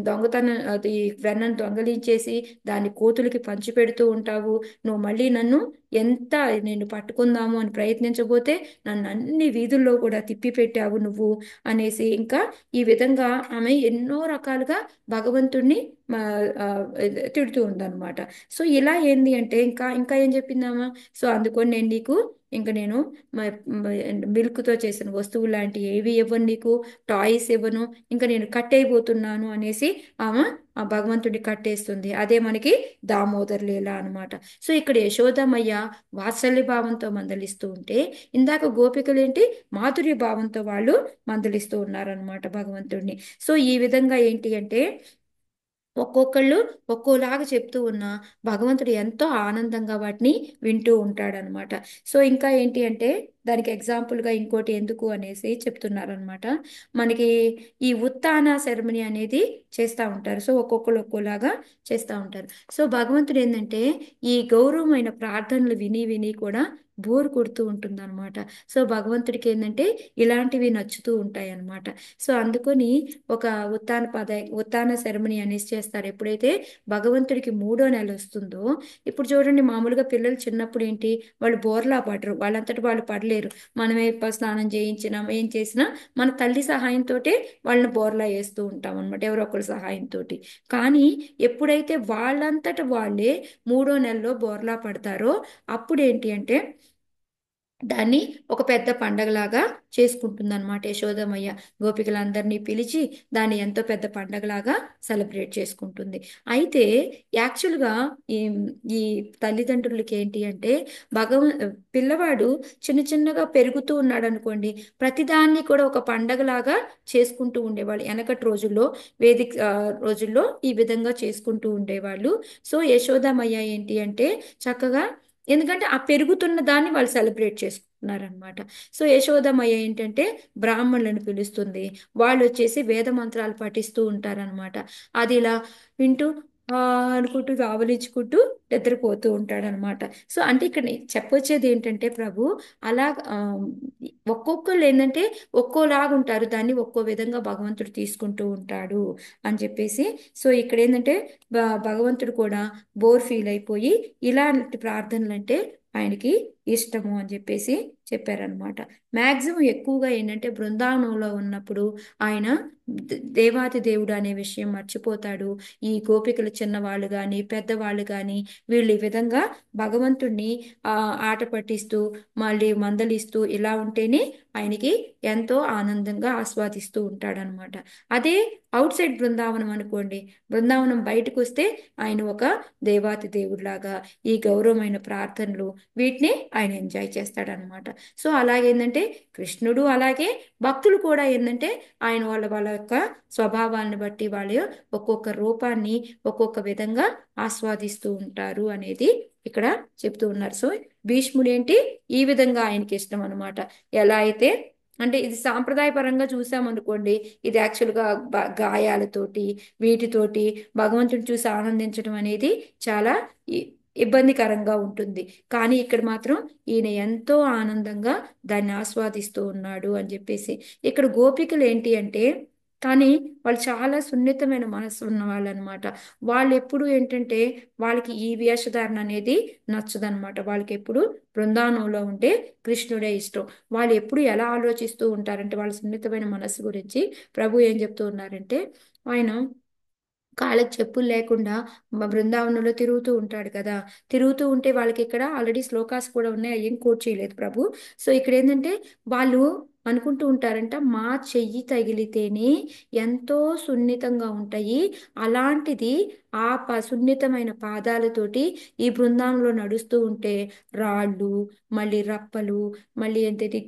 A: దొంగతనం అది వెన్నను దొంగలించేసి దాన్ని కోతులకి పంచిపెడుతూ ఉంటావు, నువ్వు మళ్ళీ నన్ను ఎంత నేను పట్టుకుందాము అని ప్రయత్నించబోతే నన్ను అన్ని వీధుల్లో కూడా తిప్పి పెట్టావు నువ్వు అనేసి ఇంకా ఈ విధంగా ఆమె ఎన్నో రకాలుగా భగవంతుణ్ణి ఆ, తిడుతూ ఉందన్నమాట. సో ఇలా ఏంది అంటే ఇంకా ఇంకా ఏం చెప్పిందామా, సో అందుకొని నేను నీకు ఇంకా నేను మిల్క్తో చేసిన వస్తువులు లాంటి ఏవి ఇవ్వను, నీకు టాయ్స్ ఇవ్వను, ఇంకా నేను కట్టయిపోతున్నాను అనేసి ఆమె ఆ భగవంతుడిని కట్టేస్తుంది. అదే మనకి దామోదర్ లీల అనమాట. సో ఇక్కడ యశోదమయ్య వాత్సల్య భావంతో మందలిస్తూ ఉంటే, ఇందాక గోపికలు ఏంటి మాధుర్య భావంతో వాళ్ళు మందలిస్తూ ఉన్నారనమాట భగవంతుడిని. సో ఈ విధంగా ఏంటి అంటే ఒక్కొక్కళ్ళు ఒక్కోలాగా చెప్తూ ఉన్న భగవంతుడు ఎంతో ఆనందంగా వాటిని వింటూ ఉంటాడనమాట. సో ఇంకా ఏంటి అంటే దానికి ఎగ్జాంపుల్గా ఇంకోటి ఎందుకు అనేసి చెప్తున్నారనమాట. మనకి ఈ ఉత్తాన సెరమనీ అనేది చేస్తూ ఉంటారు. సో ఒక్కొక్కరు ఒక్కోలాగా చేస్తూ ఉంటారు. సో భగవంతుడు ఏంటంటే ఈ గౌరవమైన ప్రార్థనలు విని విని కూడా బోర్ కొడుతూ ఉంటుంది అనమాట. సో భగవంతుడికి ఏంటంటే ఇలాంటివి నచ్చుతూ ఉంటాయి అన్నమాట. సో అందుకొని ఒక ఉత్తాన సెరమనీ అనేసి చేస్తారు. ఎప్పుడైతే భగవంతుడికి 3వ నెల వస్తుందో, ఇప్పుడు చూడండి మామూలుగా పిల్లలు చిన్నప్పుడు ఏంటి వాళ్ళు బోర్లా పడరు, వాళ్ళంతటి వాళ్ళు పడలేరు. మనమే స్నానం చేయించినా ఏం చేసినా మన తల్లి సహాయంతో వాళ్ళని బోర్లా వేస్తూ ఉంటాం అనమాట, ఎవరో ఒకరి సహాయంతో. కానీ ఎప్పుడైతే వాళ్ళంతట వాళ్ళే 3వ నెలలో బోర్లా పడతారో అప్పుడు ఏంటి అంటే దాన్ని ఒక పెద్ద పండగలాగా చేసుకుంటుంది అనమాట యశోదమయ్య. గోపికలందరినీ పిలిచి దాన్ని ఎంతో పెద్ద పండగలాగా సెలబ్రేట్ చేసుకుంటుంది. అయితే యాక్చువల్గా ఈ ఈ తల్లిదండ్రులకి ఏంటి అంటే భగవ పిల్లవాడు చిన్న చిన్నగా పెరుగుతూ ఉన్నాడు అనుకోండి, ప్రతిదాన్ని కూడా ఒక పండగలాగా చేసుకుంటూ ఉండేవాళ్ళు వెనకటి రోజుల్లో. వేదిక రోజుల్లో ఈ విధంగా చేసుకుంటూ ఉండేవాళ్ళు. సో యశోదమయ్య ఏంటి అంటే చక్కగా, ఎందుకంటే ఆ పెరుగుతున్న దాన్ని వాళ్ళు సెలబ్రేట్ చేసుకుంటున్నారనమాట. సో యశోదమయ్య ఏంటంటే బ్రాహ్మణులను పిలుస్తుంది. వాళ్ళు వచ్చేసి వేద మంత్రాలు పఠిస్తూ ఉంటారనమాట. అది ఇలా వింటూ ఆ అనుకుంటూ ఆవలించుకుంటూ నిద్రపోతూ ఉంటాడనమాట. సో అంటే ఇక్కడ చెప్పొచ్చేది ఏంటంటే ప్రభు అలా ఒక్కొక్కరు ఏంటంటే ఒక్కోలాగా ఉంటారు, దాన్ని ఒక్కో విధంగా భగవంతుడు తీసుకుంటూ ఉంటాడు అని చెప్పేసి. సో ఇక్కడ ఏంటంటే భగవంతుడు కూడా బోర్ ఫీల్ అయిపోయి ఇలాంటి ప్రార్థనలు అంటే ఆయనకి ఇష్టము అని చెప్పేసి చెప్పారనమాట. మ్యాక్సిమం ఎక్కువగా ఏంటంటే బృందావనంలో ఉన్నప్పుడు ఆయన దేవాతి దేవుడు అనే విషయం మర్చిపోతాడు. ఈ గోపికలు చిన్నవాళ్ళు కానీ పెద్దవాళ్ళు కానీ వీళ్ళు ఈ విధంగా భగవంతుణ్ణి ఆట పట్టిస్తూ మళ్ళీ మందలిస్తూ ఇలా ఉంటేనే ఆయనకి ఎంతో ఆనందంగా ఆస్వాదిస్తూ ఉంటాడనమాట. అదే అవుట్ సైడ్ బృందావనం అనుకోండి, బృందావనం బయటకు వస్తే ఆయన ఒక దేవాతి దేవుడిలాగా ఈ గౌరవమైన ప్రార్థనలు వీటిని ఆయన ఎంజాయ్ చేస్తాడనమాట. సో అలాగేందంటే కృష్ణుడు అలాగే భక్తులు కూడా ఏంటంటే ఆయన వాళ్ళ వాళ్ళ యొక్క స్వభావాలను బట్టి వాళ్ళ ఒక్కొక్క రూపాన్ని ఒక్కొక్క విధంగా ఆస్వాదిస్తూ ఉంటారు అనేది ఇక్కడ చెప్తూ ఉన్నారు. సో భీష్ముడు ఏంటి ఈ విధంగా ఆయనకి ఇష్టం అనమాట. ఎలా అయితే అంటే ఇది సాంప్రదాయపరంగా చూసామనుకోండి, ఇది యాక్చువల్గా గాయాలతోటి వీటితోటి భగవంతుని చూసి ఆనందించడం అనేది చాలా ఇబ్బందికరంగా ఉంటుంది. కానీ ఇక్కడ మాత్రం ఈయన ఎంతో ఆనందంగా దాన్ని ఆస్వాదిస్తూ ఉన్నాడు అని చెప్పేసి. ఇక్కడ గోపికలు ఏంటి అంటే కానీ వాళ్ళు చాలా సున్నితమైన మనసు ఉన్న వాళ్ళు అనమాట. వాళ్ళు ఎప్పుడు ఏంటంటే వాళ్ళకి ఈ వేషధారణ అనేది నచ్చదనమాట. వాళ్ళకి ఎప్పుడు బృందావనంలో ఉంటే కృష్ణుడే ఇష్టం. వాళ్ళు ఎప్పుడు ఎలా ఆలోచిస్తూ ఉంటారంటే వాళ్ళ సున్నితమైన మనసు గురించి ప్రభు ఏం చెప్తూ ఉన్నారంటే, ఆయన కాళ్ళకి చెప్పులు లేకుండా బృందావనంలో తిరుగుతూ ఉంటాడు కదా. తిరుగుతూ ఉంటే వాళ్ళకి ఇక్కడ ఆల్రెడీ శ్లోకాస్ కూడా ఉన్నాయి, ఏం కోట్ చేయలేదు ప్రభు. సో ఇక్కడ ఏంటంటే వాళ్ళు అనుకుంటూ ఉంటారంట, మా చెయ్యి తగిలితేనే ఎంతో సున్నితంగా ఉంటాయి, అలాంటిది ఆ సున్నితమైన పాదాలతోటి ఈ బృందావనంలో నడుస్తూ ఉంటే రాళ్ళు, మళ్ళీ రప్పలు, మళ్ళీ ఏంటంటే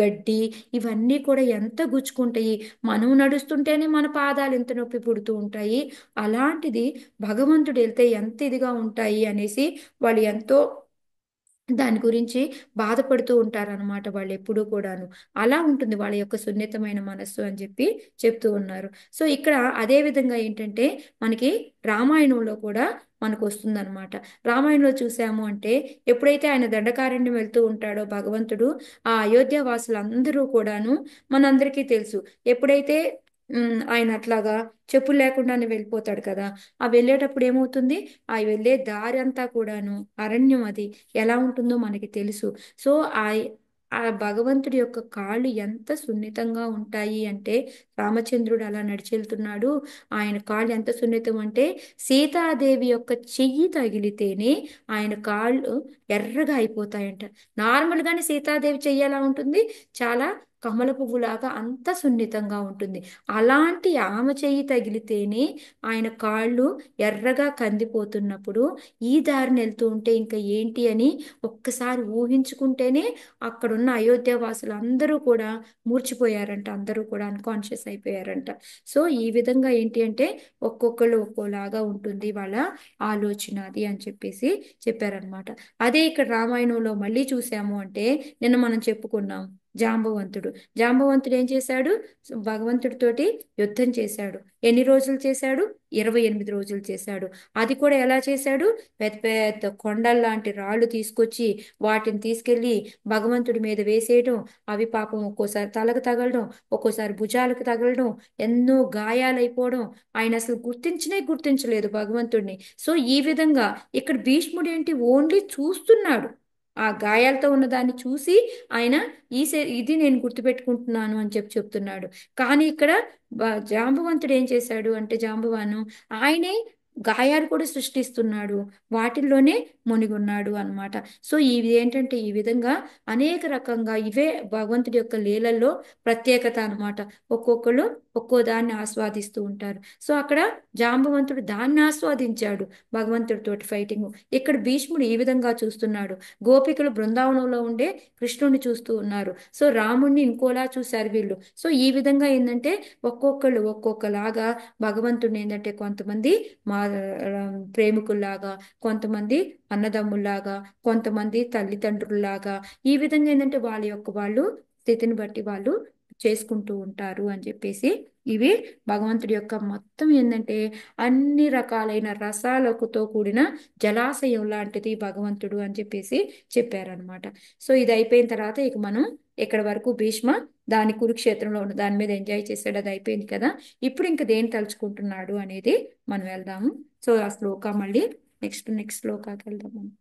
A: గడ్డి, ఇవన్నీ కూడా ఎంత గుచ్చుకుంటాయి. మనం నడుస్తుంటేనే మన పాదాలు ఎంత నొప్పి పుడుతూ ఉంటాయి, అలాంటిది భగవంతుడు వెళ్తే ఎంత ఇదిగా ఉంటాయి అనేసి వాళ్ళు ఎంతో దాని గురించి బాధపడుతూ ఉంటారనమాట వాళ్ళు ఎప్పుడూ కూడాను. అలా ఉంటుంది వాళ్ళ యొక్క సున్నితమైన మనస్సు అని చెప్పి చెప్తూ ఉన్నారు. సో ఇక్కడ అదే విధంగా ఏంటంటే మనకి రామాయణంలో కూడా మనకు వస్తుందన్నమాట. రామాయణంలో చూసాము అంటే ఎప్పుడైతే ఆయన దండకారణ్యం వెళ్తూ ఉంటాడో భగవంతుడు, ఆ అయోధ్య వాసులందరూ కూడాను మనందరికీ తెలుసు, ఎప్పుడైతే ఆయన అట్లాగా చెప్పులు లేకుండానే వెళ్ళిపోతాడు కదా. ఆ వెళ్ళేటప్పుడు ఏమవుతుంది, ఆ వెళ్ళే దారి అంతా కూడాను అరణ్యం, అది ఎలా ఉంటుందో మనకి తెలుసు. సో ఆ ఆ భగవంతుడి యొక్క కాళ్ళు ఎంత సున్నితంగా ఉంటాయి అంటే, రామచంద్రుడు అలా నడిచెళ్తున్నాడు, ఆయన కాళ్ళు ఎంత సున్నితం అంటే సీతాదేవి యొక్క చెయ్యి తగిలితేనే ఆయన కాళ్ళు ఎర్రగా అయిపోతాయంట. నార్మల్గానే సీతాదేవి చెయ్యి ఎలా ఉంటుంది, చాలా కమల పువ్వులాగా అంత సున్నితంగా ఉంటుంది. అలాంటి ఆమె చెయ్యి తగిలితేనే ఆయన కాళ్ళు ఎర్రగా కందిపోతున్నప్పుడు ఈ దారిని వెళ్తూ ఉంటే ఇంకా ఏంటి అని ఒక్కసారి ఊహించుకుంటేనే అక్కడున్న అయోధ్య వాసులు అందరూ కూడా మూర్చిపోయారంట, అందరూ కూడా అన్కాన్షియస్ అయిపోయారంట. సో ఈ విధంగా ఏంటి అంటే ఒక్కొక్కళ్ళు ఒక్కోలాగా ఉంటుంది వాళ్ళ ఆలోచన అది అని చెప్పేసి చెప్పారనమాట. అదే ఇక్కడ రామాయణంలో మళ్ళీ చూసాము అంటే నిన్న మనం చెప్పుకున్నాం జాంబవంతుడు. జాంబవంతుడు ఏం చేశాడు, భగవంతుడితోటి యుద్ధం చేశాడు. ఎన్ని రోజులు చేశాడు, 28 రోజులు చేశాడు. అది కూడా ఎలా చేశాడు, పెద్ద పెద్ద కొండల్లాంటి రాళ్ళు తీసుకొచ్చి వాటిని తీసుకెళ్లి భగవంతుడి మీద వేసేయడం, అవి పాపం ఒక్కోసారి తలకు తగలడం, ఒక్కోసారి భుజాలకు తగలడం, ఎన్నో గాయాలైపోవడం, ఆయన అసలు గుర్తించలేదు భగవంతుడిని. సో ఈ విధంగా ఇక్కడ భీష్ముడు ఏంటి ఓన్లీ చూస్తున్నాడు, ఆ గాయాలతో ఉన్న దాన్ని చూసి ఆయన ఇది నేను గుర్తుపెట్టుకుంటున్నాను అని చెప్తున్నాడు. కానీ ఇక్కడ జాంబవంతుడు ఏం చేశాడు అంటే, జాంబవాను ఆయనే గాయాలు కూడా సృష్టిస్తున్నాడు, వాటిల్లోనే మునిగున్నాడు అన్నమాట. సో ఇది ఏంటంటే ఈ విధంగా అనేక రకంగా ఇవే భగవంతుడి యొక్క లీలల్లో ప్రత్యేకత అన్నమాట. ఒక్కొక్కరు ఒక్కో దాన్ని ఆస్వాదిస్తూ ఉంటారు. సో అక్కడ జాంబవంతుడు దాన్ని ఆస్వాదించాడు, భగవంతుడితోటి ఫైటింగ్. ఇక్కడ భీష్ముడు ఈ విధంగా చూస్తున్నాడు, గోపికలు బృందావనంలో ఉండే కృష్ణుడిని చూస్తూ ఉన్నారు. సో రాముణ్ణి ఇంకోలా చూశారు వీళ్ళు. సో ఈ విధంగా ఏంటంటే ఒక్కొక్కళ్ళు ఒక్కొక్కలాగా భగవంతుడిని ఏంటంటే కొంతమంది మా ప్రేమికుల్లాగా, కొంతమంది అన్నదమ్ముల్లాగా, కొంతమంది తల్లిదండ్రుల్లాగా, ఈ విధంగా ఏంటంటే వాళ్ళ యొక్క వాళ్ళు స్థితిని బట్టి వాళ్ళు చేసుకుంటూ ఉంటారు అని చెప్పేసి, ఇవి భగవంతుడి యొక్క మొత్తం ఏంటంటే అన్ని రకాలైన రసాలతో కూడిన జలాశయం లాంటిది భగవంతుడు అని చెప్పేసి చెప్పారనమాట. సో ఇది అయిపోయిన తర్వాత ఇక మనం ఇక్కడ వరకు భీష్మ దాని కురుక్షేత్రంలో ఉన్న దాని మీద ఎంజాయ్ చేసాడు, అది అయిపోయింది కదా. ఇప్పుడు ఇంక దేని తలుచుకుంటున్నాడు అనేది మనం వెళ్దాము. సో ఆ శ్లోక మళ్ళీ నెక్స్ట్ శ్లోకాకి వెళ్దాం మనం.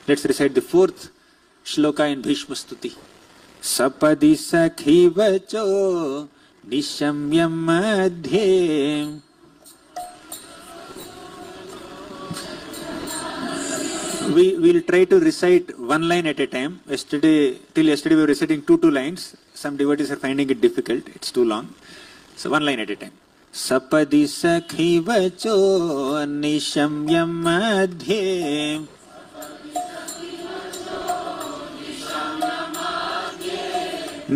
C: Let's recite the fourth shloka in Bhishma Stuti. Sapadi sakhivacho nishamyam madhye. We will try to recite one line at a time. Till yesterday we were reciting two lines. Some devotees are finding it difficult. It's too long. So one line at a time. Sapadi sakhivacho nishamyam madhye.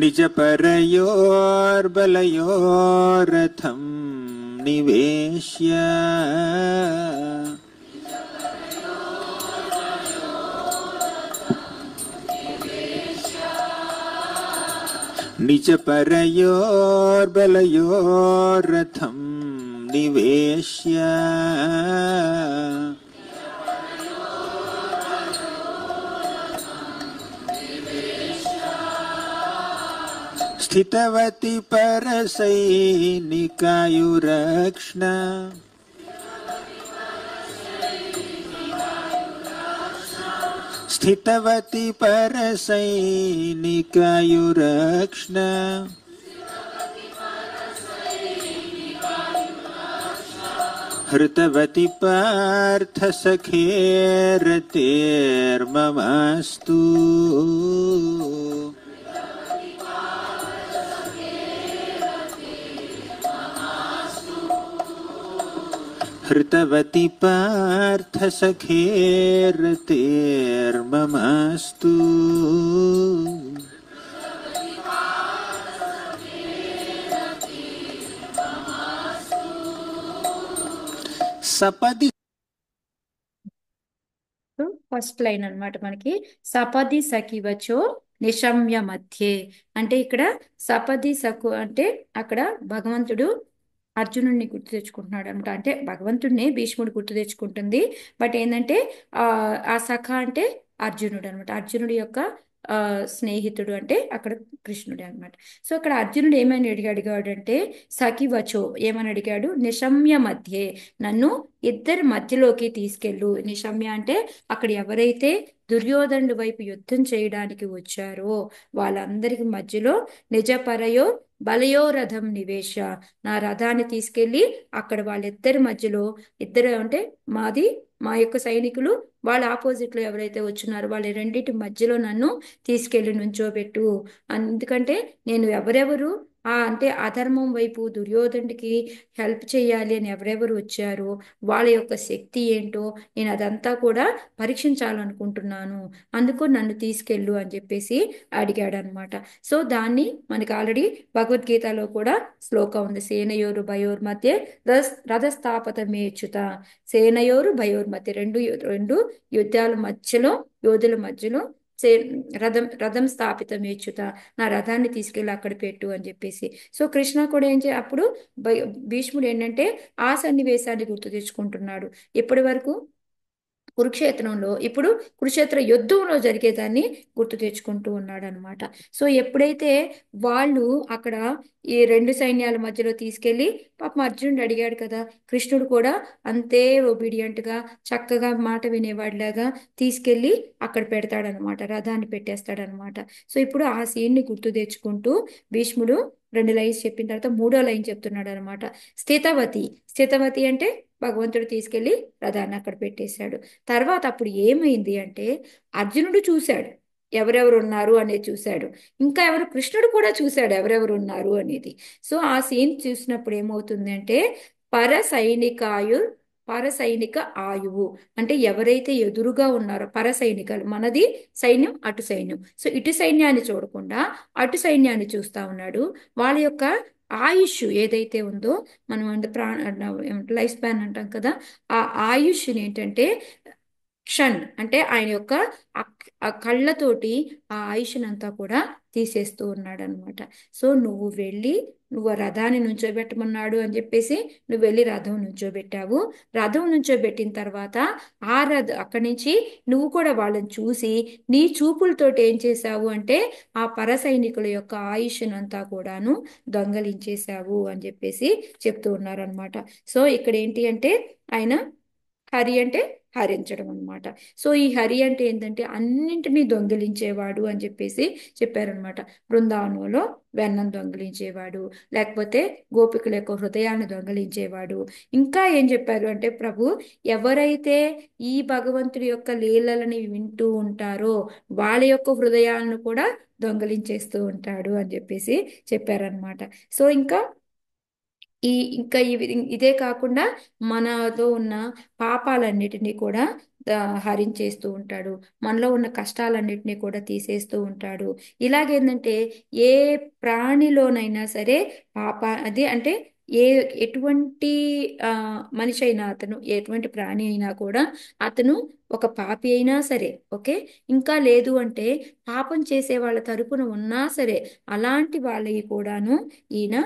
C: निज परयोर्बलयोरथं निवेश्य निज परयोर्बलयोरथं निवेश्य स्थितवती परसैनिकायुरक्ष्ण स्थितवती परसैनिकायुरक्ष्ण हृतवती पार्थ सखेरतेर्ममास्तु हृतवती पार्थ सखेरतेर्ममास्तु सपदि
A: first line అన్నమాట మనకి. సపది సఖివచో నిశమ్య మధ్యే అంటే ఇక్కడ సపది సఖు అంటే అక్కడ భగవంతుడు అర్జునుడిని గుర్తు తెచ్చుకుంటున్నాడు అనమాట. అంటే భగవంతుడిని భీష్ముడు గుర్తు తెచ్చుకుంటుంది. బట్ ఏంటంటే ఆ సఖ అంటే అర్జునుడు అనమాట. అర్జునుడి యొక్క స్నేహితుడు అంటే అక్కడ కృష్ణుడే అనమాట. సో అక్కడ అర్జునుడు ఏమని అడిగాడంటే సఖివచో ఏమని అడిగాడు, నిశమ్య మధ్యే నన్ను ఇద్దరి మధ్యలోకి తీసుకెళ్ళు. నిశమ్య అంటే అక్కడ ఎవరైతే దుర్యోధనుడి వైపు యుద్ధం చేయడానికి వచ్చారో వాళ్ళందరికి మధ్యలో నిజపరయో బలయో రథం నివేశ నా రథాన్ని తీసుకెళ్లి అక్కడ వాళ్ళిద్దరి మధ్యలో, ఇద్దరు అంటే మా యొక్క సైనికులు వాళ్ళ ఆపోజిట్ లో ఎవరైతే వచ్చున్నారో వాళ్ళ రెండింటి మధ్యలో నన్ను తీసుకెళ్లి నుంచోబెట్టు. ఎందుకంటే నేను ఎవరెవరు అంటే అధర్మం వైపు దుర్యోధనుడికి హెల్ప్ చేయాలి అని ఎవరెవరు వచ్చారో వాళ్ళ యొక్క శక్తి ఏంటో నేను అదంతా కూడా పరీక్షించాలనుకుంటున్నాను, అందుకు నన్ను తీసుకెళ్ళు అని చెప్పేసి అడిగాడు అనమాట. సో దాన్ని మనకి ఆల్రెడీ భగవద్గీతలో కూడా శ్లోకం ఉంది. సేనయోరు భయోర్ మధ్య రథస్థాపత మేచ్యుత. సేనయోరు భయోర్ మధ్య రెండు యుద్ధాల మధ్యలో, యోధుల మధ్యలో రథం స్థాపితం ఏచ్యుత నా రథాన్ని తీసుకెళ్ళి అక్కడ పెట్టు అని చెప్పేసి. సో కృష్ణ కూడా అప్పుడు భీష్ముడు ఏంటంటే ఆ సన్నివేశాన్ని గుర్తు తెచ్చుకుంటున్నాడు. ఇప్పటి వరకు కురుక్షేత్రంలో ఇప్పుడు కురుక్షేత్ర యుద్ధంలో జరిగేదాన్ని గుర్తు తెచ్చుకుంటూ ఉన్నాడు అనమాట. సో ఎప్పుడైతే వాళ్ళు అక్కడ ఈ రెండు సైన్యాల మధ్యలో తీసుకెళ్లి, పాపం అర్జునుడు అడిగాడు కదా, కృష్ణుడు కూడా అంతే ఒబీడియంట్ గా చక్కగా మాట వినేవాడిలాగా తీసుకెళ్లి అక్కడ పెడతాడనమాట, రథాన్ని పెట్టేస్తాడనమాట. సో ఇప్పుడు ఆ సీన్ ని గుర్తు తెచ్చుకుంటూ భీష్ముడు రెండు లైన్స్ చెప్పిన తర్వాత మూడో లైన్ చెప్తున్నాడు అనమాట. స్థితవతి. స్థితవతి అంటే భగవంతుడు తీసుకెళ్లి రథాన్ని అక్కడ పెట్టేశాడు. తర్వాత అప్పుడు ఏమైంది అంటే అర్జునుడు చూశాడు ఎవరెవరు ఉన్నారు అనేది చూశాడు, ఇంకా ఎవరు కృష్ణుడు కూడా చూశాడు ఎవరెవరు ఉన్నారు అనేది. సో ఆ సీన్ చూసినప్పుడు ఏమవుతుంది అంటే పర సైనిక ఆయువు అంటే ఎవరైతే ఎదురుగా ఉన్నారో పర సైనికాలు, మనది సైన్యం అటు సైన్యం, సో ఇటు సైన్యాన్ని చూడకుండా అటు సైన్యాన్ని చూస్తా ఉన్నాడు. వాళ్ళ యొక్క ఆయుష్ ఏదైతే ఉందో, మనం అంటే లైఫ్ స్పాన్ అంటాం కదా, ఆ ఆయుష్ని ఏంటంటే క్షణ్ అంటే ఆయన యొక్క ఆ కళ్ళతోటి ఆ ఆయుష్నంతా కూడా తీసేస్తూ ఉన్నాడు అనమాట. సో నువ్వు ఆ రథాన్ని నుంచోబెట్టమన్నాడు అని చెప్పేసి నువ్వు వెళ్ళి రథం నుంచోబెట్టావు. రథం నుంచోబెట్టిన తర్వాత అక్కడి నుంచి నువ్వు కూడా వాళ్ళని చూసి నీ చూపులతోటి ఏం చేశావు అంటే ఆ పర సైనికుల యొక్క ఆయుష్నంతా కూడాను దొంగలించేశావు అని చెప్పేసి చెప్తూ ఉన్నారనమాట. సో ఇక్కడ ఏంటి అంటే ఆయన హరి అంటే హరించడం అనమాట. సో ఈ హరి అంటే ఏంటంటే అన్నింటినీ దొంగిలించేవాడు అని చెప్పేసి చెప్పారనమాట. బృందావనంలో వెన్నం దొంగిలించేవాడు, లేకపోతే గోపికల యొక్క హృదయాన్ని దొంగిలించేవాడు. ఇంకా ఏం చెప్పారు అంటే ప్రభు, ఎవరైతే ఈ భగవంతుడి యొక్క లీలలని వింటూ ఉంటారో వాళ్ళ యొక్క హృదయాలను కూడా దొంగిలించేస్తూ ఉంటాడు అని చెప్పేసి చెప్పారనమాట. సో ఇంకా ఇదే కాకుండా మనతో ఉన్న పాపాలన్నిటినీ కూడా హరించేస్తూ ఉంటాడు, మనలో ఉన్న కష్టాలన్నిటినీ కూడా తీసేస్తూ ఉంటాడు. ఇలాగేంటంటే ఏ ప్రాణిలోనైనా సరే అదే అంటే ఎటువంటి మనిషి అయినా, అతను ఎటువంటి ప్రాణి అయినా కూడా అతను ఒక పాపి అయినా సరే ఓకే, ఇంకా లేదు అంటే పాపం చేసే వాళ్ళ తరపున ఉన్నా సరే అలాంటి వాళ్ళవి కూడాను ఈయన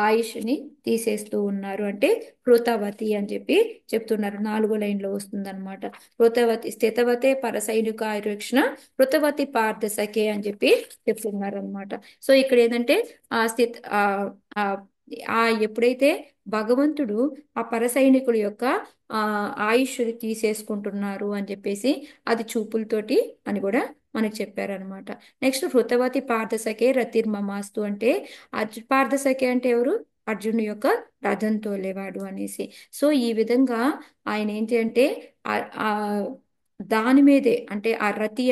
A: ఆయుష్ని తీసేస్తూ ఉన్నారు. అంటే కృతవతి అని చెప్పి చెప్తున్నారు, 4వ లైన్లో వస్తుందన్నమాట. కృతవతి స్థితవతే పరసైనిక ఆయురక్షణ కృతవతి పార్థసఖే అని చెప్పి చెప్తున్నారు అనమాట. సో ఇక్కడ ఏంటంటే ఆ స్థిత ఆ ఎప్పుడైతే భగవంతుడు ఆ పరసైనికుల యొక్క ఆయుష్ని తీసేసుకుంటున్నారు అని చెప్పేసి అది చూపులతోటి అని కూడా మనకు చెప్పారనమాట. నెక్స్ట్ హృతవతి పార్థసఖే రతిర్మమాస్తు అంటే పార్థసఖే అంటే ఎవరు, అర్జునుడి యొక్క రథంతో లేవాడు అనేసి. సో ఈ విధంగా ఆయన ఏంటి అంటే ఆ దాని మీదే అంటే ఆ రతి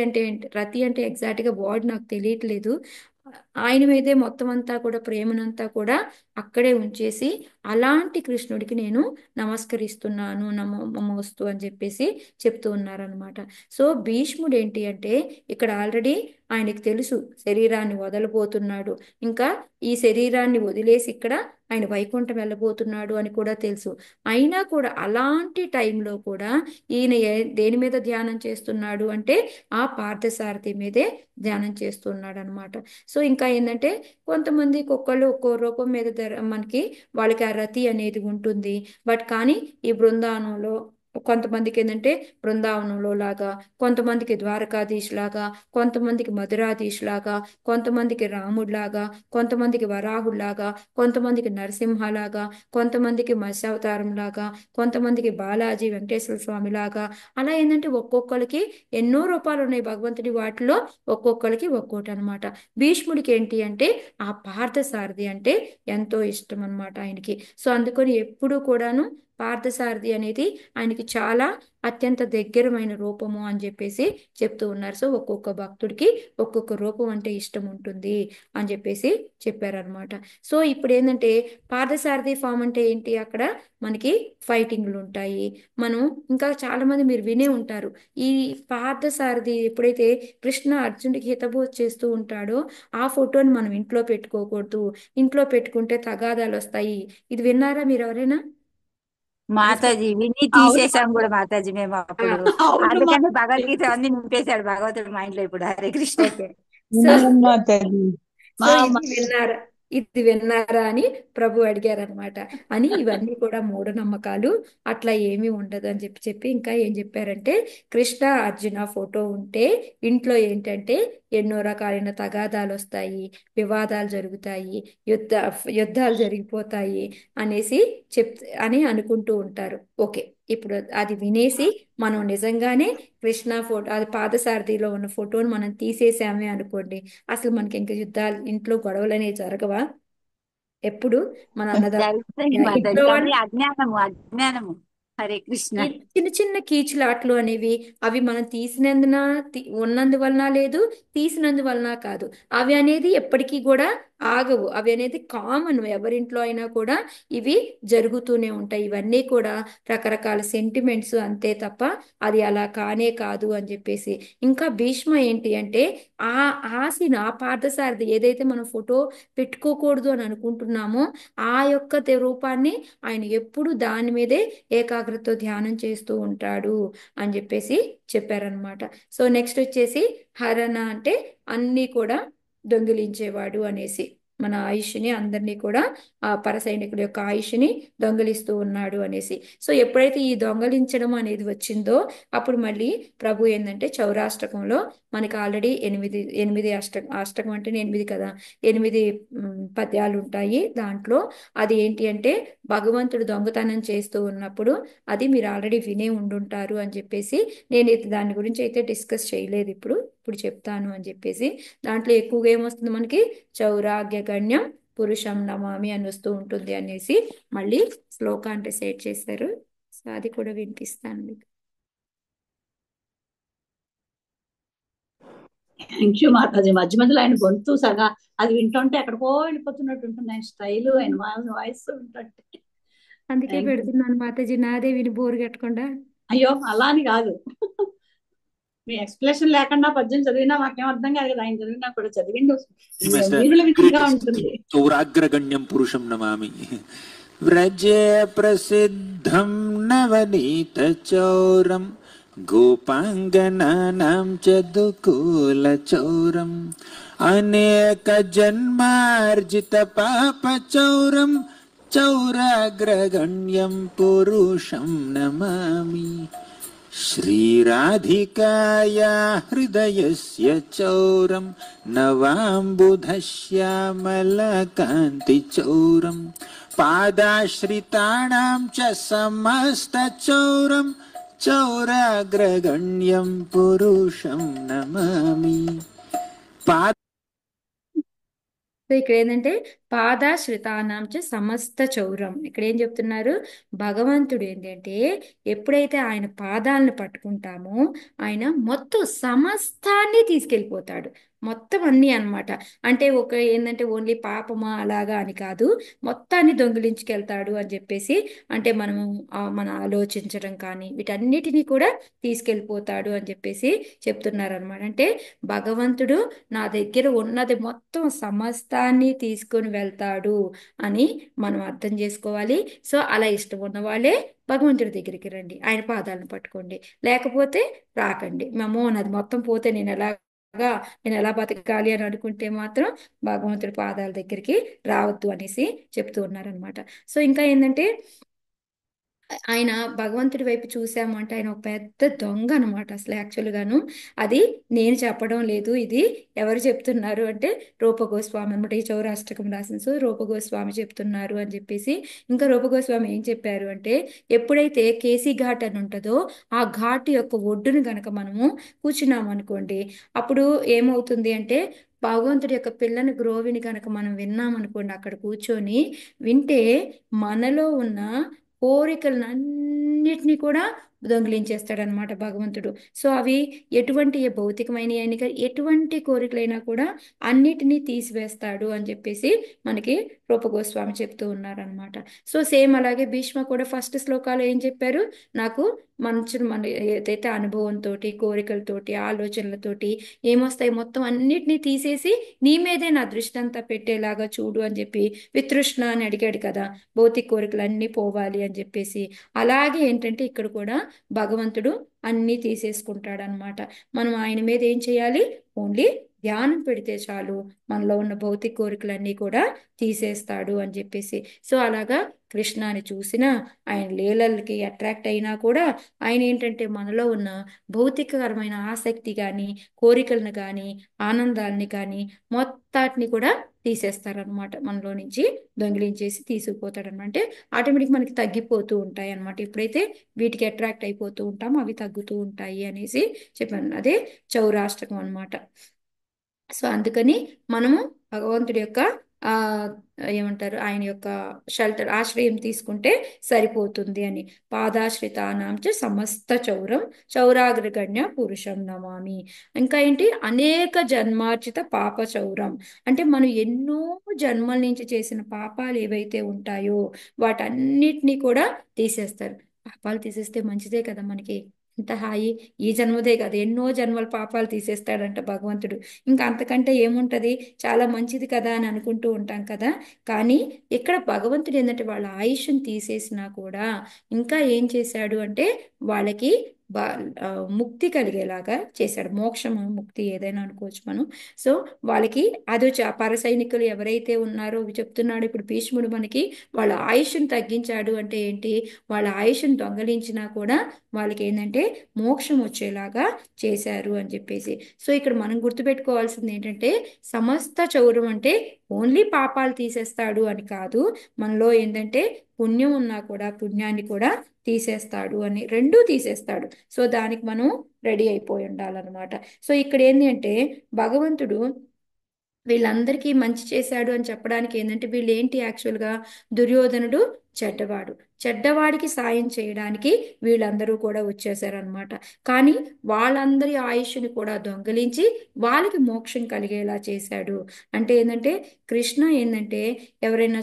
A: అంటే ఎగ్జాక్ట్ గా వర్డ్ నాకు తెలియట్లేదు, ఆయన మీదే మొత్తం అంతా కూడా ప్రేమనంతా కూడా అక్కడే ఉంచేసి అలాంటి కృష్ణుడికి నేను నమస్కరిస్తున్నాను నమోస్తు అని చెప్పేసి చెప్తూ ఉన్నారనమాట. సో భీష్ముడు ఏంటి అంటే ఇక్కడ ఆల్రెడీ ఆయనకి తెలుసు శరీరాన్ని వదలబోతున్నాడు, ఇంకా ఈ శరీరాన్ని వదిలేసి ఇక్కడ ఆయన వైకుంఠం వెళ్ళబోతున్నాడు అని కూడా తెలుసు. అయినా కూడా అలాంటి టైంలో కూడా ఈయన దేని మీద ధ్యానం చేస్తున్నాడు అంటే ఆ పార్థసారథి మీదే ధ్యానం చేస్తున్నాడు అనమాట. సో ఇంకా ఏంటంటే కొంతమందికి ఒక్కో రూపం మీద మనకి వాళ్ళకి ఆ రతి అనేది ఉంటుంది. బట్ కానీ ఈ బృందావనంలో కొంతమందికి ఏంటంటే బృందావనంలో లాగా, కొంతమందికి ద్వారకాధీష్ లాగా, కొంతమందికి మధురాధీష్ లాగా, కొంతమందికి రాముడిలాగా, కొంతమందికి వరాహుడిలాగా, కొంతమందికి నరసింహలాగా, కొంతమందికి మత్స్యావతారం లాగా, కొంతమందికి బాలాజీ వెంకటేశ్వర స్వామి లాగా, అలా ఏంటంటే ఒక్కొక్కరికి ఎన్నో రూపాలు ఉన్నాయి భగవంతుడి, వాటిలో ఒక్కొక్కరికి ఒక్కోటి అనమాట. భీష్ముడికి ఏంటి అంటే ఆ పార్థసారథి అంటే ఎంతో ఇష్టం అనమాట ఆయనకి. సో అందుకని ఎప్పుడు కూడాను పార్థసారథి అనేది ఆయనకి చాలా అత్యంత దగ్గరమైన రూపము అని చెప్పేసి చెప్తూ ఉన్నారు. సో ఒక్కొక్క భక్తుడికి ఒక్కొక్క రూపం అంటే ఇష్టం ఉంటుంది అని చెప్పేసి చెప్పారనమాట. సో ఇప్పుడు ఏంటంటే పార్థసారథి ఫామ్ అంటే ఏంటి, అక్కడ మనకి ఫైటింగ్లు ఉంటాయి. మనం ఇంకా చాలా మంది మీరు వినే ఉంటారు, ఈ పార్థసారథి ఎప్పుడైతే కృష్ణ అర్జునుడికి హితబోధ చేస్తూ ఉంటాడో ఆ ఫోటోని మనం ఇంట్లో పెట్టుకోకూడదు, ఇంట్లో పెట్టుకుంటే తగాదాలు వస్తాయి. ఇది విన్నారా మీరు ఎవరైనా?
D: మాతాజీ విని
B: అవును
D: తీసేసాం కూడా మాతాజీ మేము అప్పుడు,
B: అవును
D: అందుకని భగవద్గీత అన్ని నింపేశాడు భగవంతుడు మా ఇంట్లో ఇప్పుడు. హరే కృష్ణ.
A: ఓకే. సో
E: విన్నాను మాతాజీ.
A: సో
B: మా
A: ఇది విన్నారా? ఇది విన్నారా అని ప్రభు అడిగారనమాట. అని ఇవన్నీ కూడా మూఢనమ్మకాలు, అట్లా ఏమీ ఉండదు అని చెప్పి ఇంకా ఏం చెప్పారంటే, కృష్ణ అర్జున ఫోటో ఉంటే ఇంట్లో ఏంటంటే ఎన్నో రకాలైన తగాదాలు వస్తాయి, వివాదాలు జరుగుతాయి, యుద్ధ యుద్ధాలు జరిగిపోతాయి అనేసి అని అనుకుంటూ ఉంటారు. ఓకే, ఇప్పుడు అది వినేసి మనం నిజంగానే కృష్ణ ఫోటో, అది పాదసారథిలో ఉన్న ఫోటోని మనం తీసేసామే అనుకోండి, అసలు మనకి ఇంకా యుద్ధాలు, ఇంట్లో గొడవలు అనేవి జరగవా? ఎప్పుడు మన
D: జరుగుతాయి మాతాజీ,
A: ఇంట్లో
D: కానీ
A: వాళ్ళు
D: అజ్ఞానము. హరే కృష్ణ.
A: ఈ చిన్న చిన్న కీచులాట్లు అనేవి, అవి మనం ఉన్నందువలన లేదు, తీసినందువలన కాదు. అవి అనేది ఎప్పటికీ కూడా ఆగవు. అవి అనేది కామన్, ఎవరింట్లో అయినా కూడా ఇవి జరుగుతూనే ఉంటాయి. ఇవన్నీ కూడా రకరకాల సెంటిమెంట్స్ అంతే తప్ప అది అలా కానే కాదు అని చెప్పేసి. ఇంకా భీష్మ ఏంటి అంటే, ఆ ఆశని, ఆ పార్థసారథి ఏదైతే మనం ఫోటో పెట్టుకోకూడదు అని అనుకుంటున్నామో ఆ యొక్క రూపాన్ని ఆయన ఎప్పుడు దాని మీదే ఏకాగ్రతతో ధ్యానం చేస్తూ ఉంటాడు అని చెప్పేసి చెప్పారనమాట. సో నెక్స్ట్ వచ్చేసి హరణ అంటే అన్నీ కూడా దొంగిలించేవాడు అనేసి, మన ఆయుష్ని అందరినీ కూడా, ఆ పరసైనికుల యొక్క ఆయుష్ని దొంగిలిస్తూ ఉన్నాడు అనేసి. సో ఎప్పుడైతే ఈ దొంగలించడం అనేది వచ్చిందో అప్పుడు మళ్ళీ ప్రభు ఏంటంటే చౌరాష్టకంలో మనకి ఆల్రెడీ ఎనిమిది ఎనిమిది అష్టకం అంటేనే ఎనిమిది కదా, ఎనిమిది పద్యాలు ఉంటాయి దాంట్లో. అది ఏంటి అంటే, భగవంతుడు దొంగతనం చేస్తూ ఉన్నప్పుడు, అది మీరు ఆల్రెడీ వినే ఉండుంటారు అని చెప్పేసి, నేను దాని గురించి అయితే డిస్కస్ చేయలేదు, ఇప్పుడు ఇప్పుడు చెప్తాను అని చెప్పేసి. దాంట్లో ఎక్కువగా ఏమొస్తుంది మనకి, చౌరాగ్యగణ్యం పురుషం నమామి అని వస్తూ ఉంటుంది అనేసి మళ్ళీ శ్లోకాన్ని సెట్ చేశారు. సో అది కూడా వినిపిస్తాను మీకు.
E: Thank you Mataji. మధ్య మధ్యలో ఆయన గొంతు సగా అది వింటుంటే ఎక్కడికో వెళ్ళిపోతున్నట్టు ఉంటుంది, ఆయన స్టైల్, ఆయన వాయిస్ వింటుంటే.
A: అందుకే
E: Thank you.
A: పెడుతున్నాను మాతాజీ, నాదే విని బోరు కట్టకుండా.
E: అయ్యో అలా అని కాదు, మీ ఎక్స్ప్లెనేషన్ లేకుండా పద్యం చదివినా మాకేం అర్థం కాదు కదా, ఆయన చదివినా కూడా చదివింది వీరుల విధంగా ఉంటుంది.
C: చౌరాగ్రగణ్యం పురుషం నమామి. వ్రజే ప్రసిద్ధం నవనీత చౌరం గోపాంగనానాం చదుకూల చౌరం అనేక జన్మార్జిత పాప చౌరం చౌరాగ్రగణ్యం పురుషం నమామి. శ్రీరాధికాయా హృదయస్య చౌరం నవాంబుధశ్యామలకాంతి చౌరం పాదాశ్రితానాం చ సమస్త చౌరం చౌరాగ్రగణ్యం పురుషం నమామి.
A: సో ఇక్కడ ఏంటంటే పాదాశ్రితానాం చ సమస్త చౌరం. ఇక్కడ ఏం చెప్తున్నారు, భగవంతుడు ఏంటంటే ఎప్పుడైతే ఆయన పాదాలను పట్టుకుంటామో ఆయన మొత్తం సమస్తాన్ని తీసుకెళ్ళిపోతాడు, మొత్తం అన్నీ అన్నమాట. అంటే ఒక ఏంటంటే ఓన్లీ పాపమా అలాగా అని కాదు, మొత్తాన్ని దొంగిలించుకెళ్తాడు అని చెప్పేసి. అంటే మనము మన ఆలోచించడం కానీ వీటన్నిటినీ కూడా తీసుకెళ్ళిపోతాడు అని చెప్పేసి చెప్తున్నారనమాట. అంటే భగవంతుడు నా దగ్గర ఉన్నది మొత్తం సమస్తాన్ని తీసుకొని వెళ్తాడు అని మనం అర్థం చేసుకోవాలి. సో అలా ఇష్టం ఉన్న వాళ్ళే భగవంతుడి దగ్గరికి రండి, ఆయన పాదాలను పట్టుకోండి, లేకపోతే రాకండి. మేము నాది మొత్తం పోతే నేను ఎలా బతకాలి అని అనుకుంటే మాత్రం భగవంతుడి పాదాల దగ్గరికి రావద్దు అనేసి చెప్తూ ఉన్నారనమాట. సో ఇంకా ఏంటంటే, ఆయన భగవంతుడి వైపు చూసాము అంటే ఆయన ఒక పెద్ద దొంగ అనమాట అసలు యాక్చువల్గాను. అది నేను చెప్పడం లేదు, ఇది ఎవరు చెప్తున్నారు అంటే రూపగోస్వామి అనమాట, ఈ చౌరాష్టకం రాసిన. సో రూపగోస్వామి చెప్తున్నారు అని చెప్పేసి. ఇంకా రూపగోస్వామి ఏం చెప్పారు అంటే, ఎప్పుడైతే కేసీ ఘాట్ అని ఉంటుందో ఆ ఘాట్ యొక్క ఒడ్డును గనక మనము కూర్చున్నాము అనుకోండి, అప్పుడు ఏమవుతుంది అంటే, భగవంతుడి యొక్క పిల్లని గ్రోవిని కనుక మనం విన్నామనుకోండి, అక్కడ కూర్చొని వింటే మనలో ఉన్న కోరికలన్నిటినీ కూడా దొంగిలించేస్తాడనమాట భగవంతుడు. సో అవి ఎటువంటి భౌతికమైన ఎటువంటి కోరికలైనా కూడా అన్నిటినీ తీసివేస్తాడు అని చెప్పేసి మనకి రూపగోస్వామి చెప్తూ ఉన్నారనమాట. సో సేమ్ అలాగే భీష్మ కూడా ఫస్ట్ శ్లోకాలు ఏం చెప్పారు, నాకు మన ఏదైతే అనుభవంతో, కోరికలతోటి, ఆలోచనలతోటి ఏమొస్తాయి మొత్తం అన్నిటినీ తీసేసి నీ మీదే నా దృష్టి అంతా పెట్టేలాగా చూడు అని చెప్పి వితృష్ణ అని అడిగాడు కదా, భౌతిక కోరికలు అన్నీ పోవాలి అని చెప్పేసి. అలాగే ఏంటంటే ఇక్కడ కూడా భగవంతుడు అన్నీ తీసేసుకుంటాడు అనమాట. మనం ఆయన మీద ఏం చేయాలి, ఓన్లీ ధ్యానం పెడితే చాలు మనలో ఉన్న భౌతిక కోరికలన్నీ కూడా తీసేస్తాడు అని చెప్పేసి. సో అలాగా కృష్ణాని చూసినా, ఆయన లీలలకి అట్రాక్ట్ అయినా కూడా ఆయన ఏంటంటే మనలో ఉన్న భౌతికకరమైన ఆసక్తి కానీ, కోరికలను కానీ, ఆనందాన్ని కానీ మొత్తాన్ని కూడా తీసేస్తారనమాట. మనలో నుంచి దొంగిలించేసి తీసుకుపోతాడనమాట. అంటే ఆటోమేటిక్ మనకి తగ్గిపోతూ ఉంటాయి అనమాట. ఎప్పుడైతే వీటికి అట్రాక్ట్ అయిపోతూ ఉంటామో అవి తగ్గుతూ ఉంటాయి అనేసి చెప్పాను. అదే చౌరాష్టకం అనమాట. సో అందుకని మనము భగవంతుడి యొక్క ఆ ఏమంటారు, ఆయన యొక్క షెల్టర్, ఆశ్రయం తీసుకుంటే సరిపోతుంది అని. పాదాశ్రితానాంచ సమస్త చౌరం చౌరాగ్రగణ్య పురుషం నమామి. ఇంకా ఏంటి, అనేక జన్మార్జిత పాప చౌరం అంటే మనం ఎన్నో జన్మల నుంచి చేసిన పాపాలు ఏవైతే ఉంటాయో వాటన్నిటినీ కూడా తీసేస్తారు. పాపాలు తీసేస్తే మంచిదే కదా మనకి, ఇంత హాయి. ఈ జన్మదే కదా, ఎన్నో జన్మల పాపాలు తీసేస్తాడంట భగవంతుడు. ఇంకా అంతకంటే ఏముంటది, చాలా మంచిది కదా అని అనుకుంటూ ఉంటాం కదా. కానీ ఇక్కడ భగవంతుడు ఏంటంటే వాళ్ళ ఆయుష్ని తీసేసినా కూడా ఇంకా ఏం చేశాడు అంటే వాళ్ళకి బా ఆ, ముక్తి కలిగేలాగా చేశాడు. మోక్షము ముక్తి ఏదైనా అనుకోవచ్చు మనం. సో వాళ్ళకి అది పరసైనికులు ఎవరైతే ఉన్నారో చెప్తున్నాడు ఇప్పుడు భీష్ముడు మనకి, వాళ్ళ ఆయుష్ని తగ్గించాడు అంటే ఏంటి, వాళ్ళ ఆయుష్ని దొంగలించినా కూడా వాళ్ళకి ఏంటంటే మోక్షం వచ్చేలాగా చేశారు అని చెప్పేసి. సో ఇక్కడ మనం గుర్తుపెట్టుకోవాల్సింది ఏంటంటే సమస్త చౌరం అంటే ఓన్లీ పాపాలు తీసేస్తాడు అని కాదు, మనలో ఏంటంటే పుణ్యం ఉన్నా కూడా పుణ్యాన్ని కూడా తీసేస్తాడు అని, రెండూ తీసేస్తాడు. సో దానికి మనం రెడీ అయిపోయి ఉండాలన్నమాట. సో ఇక్కడ ఏంటి అంటే భగవంతుడు వీళ్ళందరికీ మంచి చేశాడు అని చెప్పడానికి ఏంటంటే వీళ్ళు ఏంటి యాక్చువల్గా, దుర్యోధనుడు చెడ్డవాడు, చెడ్డవాడికి సాయం చేయడానికి వీళ్ళందరూ కూడా వచ్చేసారనమాట. కానీ వాళ్ళందరి ఆయుష్ని కూడా దొంగిలించి వాళ్ళకి మోక్షం కలిగేలా చేశాడు. అంటే ఏంటంటే కృష్ణ ఏంటంటే ఎవరైనా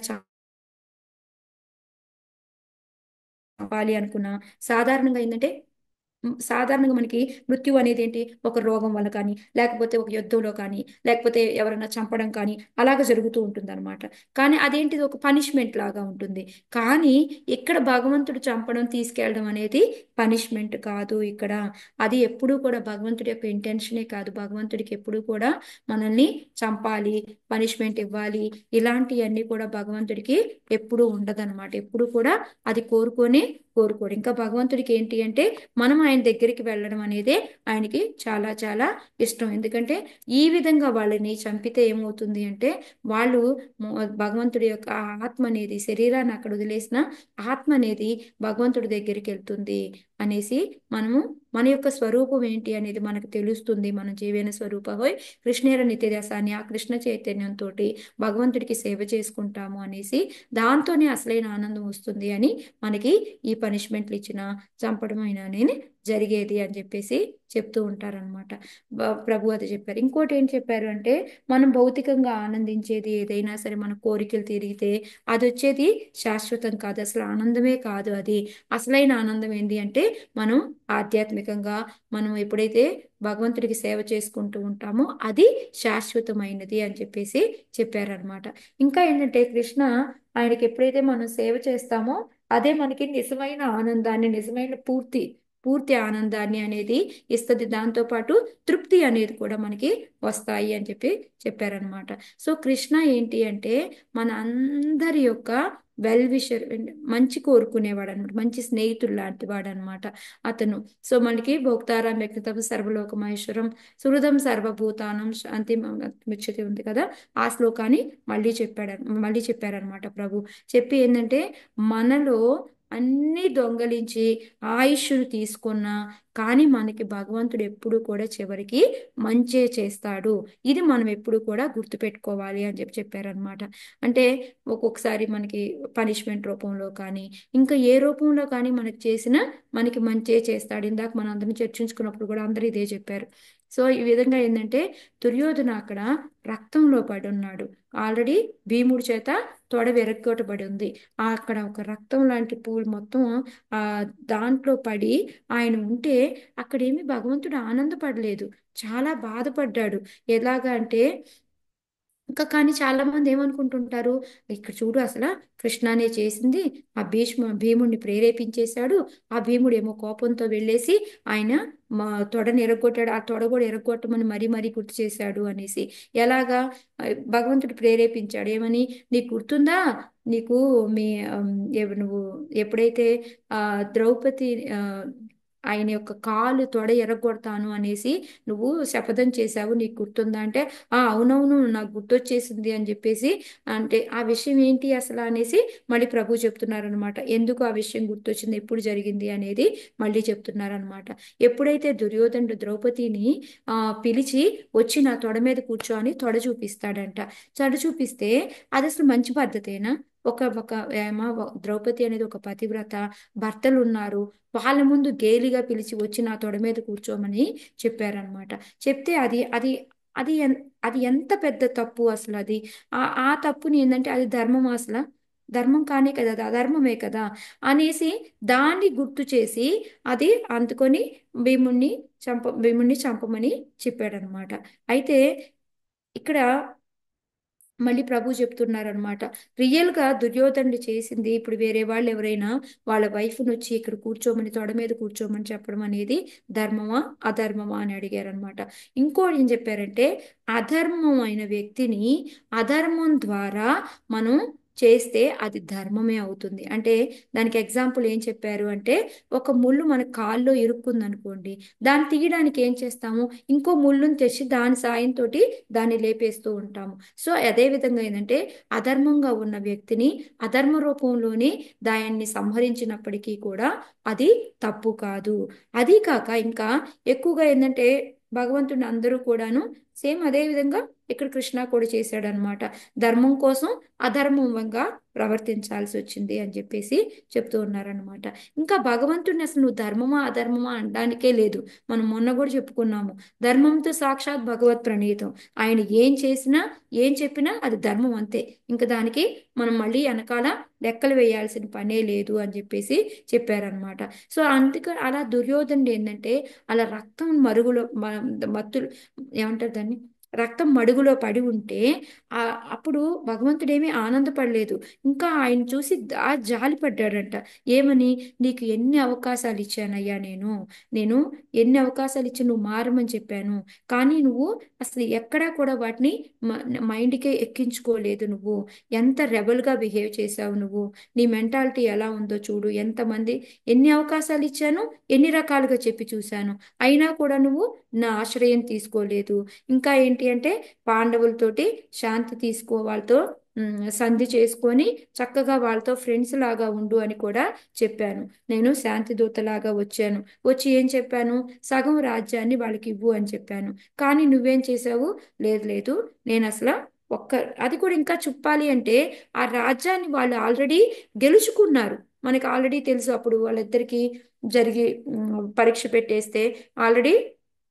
A: చంపాలి అనుకున్నా సాధారణంగా ఏంటంటే సాధారణంగా మనకి మృత్యు అనేది ఏంటి, ఒక రోగం వల్ల కానీ, లేకపోతే ఒక యుద్ధంలో కానీ, లేకపోతే ఎవరైనా చంపడం కానీ అలాగ జరుగుతూ ఉంటుంది అనమాట. కానీ అదేంటిది ఒక పనిష్మెంట్ లాగా ఉంటుంది. కానీ ఇక్కడ భగవంతుడు చంపడం తీసుకెళ్ళడం అనేది పనిష్మెంట్ కాదు ఇక్కడ. అది ఎప్పుడూ కూడా భగవంతుడి యొక్క ఇంటెన్షనే కాదు. భగవంతుడికి ఎప్పుడూ కూడా మనల్ని చంపాలి, పనిష్మెంట్ ఇవ్వాలి, ఇలాంటివన్నీ కూడా భగవంతుడికి ఎప్పుడూ ఉండదన్నమాట. ఎప్పుడు కూడా అది కోరుకోడు. ఇంకా భగవంతుడికి ఏంటి అంటే మనం ఆయన దగ్గరికి వెళ్ళడం అనేది ఆయనకి చాలా చాలా ఇష్టం. ఎందుకంటే ఈ విధంగా వాళ్ళని చంపితే ఏమవుతుంది అంటే వాళ్ళు భగవంతుడి యొక్క ఆత్మ అనేది, శరీరాన్ని అక్కడ వదిలేసిన ఆత్మ అనేది భగవంతుడి దగ్గరికి వెళ్తుంది అనేసి మనము మన యొక్క స్వరూపం ఏంటి అనేది మనకు తెలుస్తుంది. మనం జీవన స్వరూపమై కృష్ణేర నిత్యదాసాన్ని ఆ కృష్ణ చైతన్యంతో భగవంతుడికి సేవ చేసుకుంటాము అనేసి దాంతోనే అసలైన ఆనందం వస్తుంది అని మనకి ఈ పనిష్మెంట్లు ఇచ్చిన చంపడం అయినా నేను జరిగేది అని చెప్పేసి చెప్తూ ఉంటారనమాట. ప్రభు అది చెప్పారు. ఇంకోటి ఏం చెప్పారు అంటే మనం భౌతికంగా ఆనందించేది ఏదైనా సరే, మన కోరికలు తీరిగితే అది వచ్చేది శాశ్వతం కాదు, అసలు ఆనందమే కాదు. అది అసలైన ఆనందం ఏంటి అంటే మనం ఆధ్యాత్మికంగా మనం ఎప్పుడైతే భగవంతుడికి సేవ చేసుకుంటూ ఉంటామో అది శాశ్వతమైనది అని చెప్పేసి చెప్పారనమాట. ఇంకా ఏంటంటే కృష్ణ ఆయనకి ఎప్పుడైతే మనం సేవ చేస్తామో అదే మనకి నిజమైన ఆనందాన్ని, నిజమైన పూర్తి ఆనందాన్ని అనేది ఇస్తుంది. దాంతోపాటు తృప్తి అనేది కూడా మనకి వస్తాయి అని చెప్పారనమాట. సో కృష్ణ ఏంటి అంటే మన అందరి యొక్క వెల్ విషర్, మంచి కోరుకునేవాడు అనమాట, మంచి స్నేహితుడు లాంటి వాడు అనమాట అతను. సో మనకి భోక్తారాం వ్యక్తిత్వం సర్వలోక మహేశ్వరం సుహృదం సర్వభూతానం అంతిముచ్యతి ఉంది కదా, ఆ శ్లోకాన్ని మళ్ళీ చెప్పారనమాట ప్రభు. చెప్పి ఏంటంటే మనలో అన్ని దొంగలించి ఆయుష్ను తీసుకున్నా కానీ మనకి భగవంతుడు ఎప్పుడు కూడా చివరికి మంచే చేస్తాడు, ఇది మనం ఎప్పుడు కూడా గుర్తుపెట్టుకోవాలి అని చెప్పారనమాట. అంటే ఒక్కొక్కసారి మనకి పనిష్మెంట్ రూపంలో కానీ ఇంకా ఏ రూపంలో కానీ మనకి చేసినా మనకి మంచే చేస్తాడు. ఇందాక మనం అందరినీ చర్చించుకున్నప్పుడు కూడా అందరూ ఇదే చెప్పారు. సో ఈ విధంగా ఏంటంటే దుర్యోధన అక్కడ రక్తంలో పడి ఉన్నాడు, ఆల్రెడీ భీముడి చేత తొడ విరగ్గొట్టబడి ఉంది. అక్కడ ఒక రక్తం లాంటి పూలు మొత్తం ఆ దాంట్లో పడి ఆయన ఉంటే అక్కడేమి భగవంతుడు ఆనందపడలేదు, చాలా బాధపడ్డాడు. ఎలాగా అంటే ఇంకా కానీ చాలా మంది ఏమనుకుంటుంటారు, ఇక్కడ చూడు అసలు కృష్ణనే చేసింది, ఆ భీముడిని ప్రేరేపించేశాడు, ఆ భీముడు ఏమో కోపంతో వెళ్ళేసి ఆయన మా తొడని ఎరగొట్టాడు, ఆ తొడ కూడా ఎరగొట్టమని మరీ మరీ గుర్తు చేశాడు అనేసి. ఎలాగా? ఆ, భగవంతుడు ప్రేరేపించాడు ఏమని? నీకు గుర్తుందా? నీకు మీ నువ్వు ఎప్పుడైతే ఆ ద్రౌపది ఆయన యొక్క కాలు తొడ ఎరగొడతాను అనేసి నువ్వు శపథం చేశావు, నీకు గుర్తుందా అంటే, అవునవును నాకు గుర్తొచ్చేసింది అని చెప్పేసి, అంటే ఆ విషయం ఏంటి అసలు అనేసి మళ్ళీ ప్రభు చెప్తున్నారనమాట. ఎందుకు ఆ విషయం గుర్తొచ్చింది, ఎప్పుడు జరిగింది అనేది మళ్ళీ చెప్తున్నారనమాట. ఎప్పుడైతే దుర్యోధనుడు ద్రౌపదిని ఆ పిలిచి వచ్చి నా తొడ మీద కూర్చో అని తొడ చూపిస్తాడంట. తొడ చూపిస్తే అది అసలు మంచి పద్ధతేనా? ఒక ఒక ద్రౌపది అనేది ఒక పతివ్రత, భర్తలు ఉన్నారు, వాళ్ళ ముందు గేలిగా పిలిచి వచ్చి నా తొడ మీద కూర్చోమని చెప్పారనమాట. చెప్తే అది అది ఎంత పెద్ద తప్పు అసలు అది. ఆ తప్పుని ఏంటంటే అది ధర్మం అసలు, ధర్మం కానే కదా, అది అధర్మమే కదా అనేసి దాన్ని గుర్తు చేసి అది అందుకొని భీముణ్ణి చంపమని చెప్పాడనమాట. అయితే ఇక్కడ మళ్ళీ ప్రభు చెప్తున్నారనమాట, రియల్ గా దుర్యోధనుడు చేసింది ఇప్పుడు వేరే వాళ్ళు ఎవరైనా వాళ్ళ వైఫ్ని వచ్చి ఇక్కడ కూర్చోమని తొడ మీద కూర్చోమని చెప్పడం అనేది ధర్మమా అధర్మమా అని అడిగారనమాట. ఇంకోటి ఏం చెప్పారంటే, అధర్మం అయిన వ్యక్తిని అధర్మం ద్వారా మనం చేస్తే అది ధర్మమే అవుతుంది. అంటే దానికి ఎగ్జాంపుల్ ఏం చెప్పారు అంటే, ఒక ముళ్ళు మన కాల్లో ఇరుక్కుంది అనుకోండి, దాన్ని తీయడానికి ఏం చేస్తాము, ఇంకో ముళ్ళుని తెచ్చి దాని సాయంతో దాన్ని లేపేస్తూ ఉంటాము. సో అదే విధంగా ఏంటంటే, అధర్మంగా ఉన్న వ్యక్తిని అధర్మ రూపంలోనే దాన్ని సంహరించినప్పటికీ కూడా అది తప్పు కాదు. అది కాక ఇంకా ఎక్కువగా ఏంటంటే, భగవంతుని అందరూ కూడాను సేమ్ అదే విధంగా ఇక్కడ కృష్ణ కూడా చేశాడనమాట. ధర్మం కోసం అధర్మంగా ప్రవర్తించాల్సి వచ్చింది అని చెప్పేసి చెప్తూ ఉన్నారనమాట. ఇంకా భగవంతుడిని అసలు నువ్వు ధర్మమా అధర్మమా అనడానికే లేదు. మనం మొన్న కూడా చెప్పుకున్నాము, ధర్మంతో సాక్షాత్ భగవత్ ప్రణీతం. ఆయన ఏం చేసినా ఏం చెప్పినా అది ధర్మం అంతే. ఇంకా దానికి మనం మళ్ళీ వెనకాల లెక్కలు వేయాల్సిన పనే లేదు అని చెప్పేసి చెప్పారనమాట. సో అందుకని అలా దుర్యోధనుడు ఏంటంటే, అలా రక్తం మరుగులో మత్తులు ఏమంటారు దాన్ని, రక్తం మడుగులో పడి ఉంటే ఆ అప్పుడు భగవంతుడేమీ ఆనందపడలేదు, ఇంకా ఆయన చూసి జాలి పడ్డాడంట. ఏమని? నీకు ఎన్ని అవకాశాలు ఇచ్చానయ్యా, నేను ఎన్ని అవకాశాలు ఇచ్చి నువ్వు మారమని చెప్పాను, కానీ నువ్వు అసలు ఎక్కడా కూడా వాటిని మైండ్కే ఎక్కించుకోలేదు. నువ్వు ఎంత రెబల్గా బిహేవ్ చేసావు, నీ మెంటాలిటీ ఎలా ఉందో చూడు, ఎంతమంది ఎన్ని అవకాశాలు ఇచ్చాను, ఎన్ని రకాలుగా చెప్పి చూశాను, అయినా కూడా నువ్వు నా ఆశ్రయం తీసుకోలేదు. ఇంకా ఏంటి అంటే, పాండవులతోటి శాంతి తీసుకో, వాళ్ళతో సంధి చేసుకొని చక్కగా వాళ్ళతో ఫ్రెండ్స్ లాగా ఉండు అని కూడా చెప్పాను. నేను శాంతి దూతలాగా వచ్చాను, వచ్చి ఏం చెప్పాను, సగం రాజ్యాన్ని వాళ్ళకి ఇవ్వు అని చెప్పాను. కానీ నువ్వేం చేసావు, లేదు లేదు నేను అసలు ఒక్క అది కూడా ఇంకా చెప్పాలి అంటే, ఆ రాజ్యాన్ని వాళ్ళు ఆల్రెడీ గెలుచుకున్నారు. మనకి ఆల్రెడీ తెలుసు, అప్పుడు వాళ్ళిద్దరికి జరిగి పరీక్ష పెట్టేస్తే ఆల్రెడీ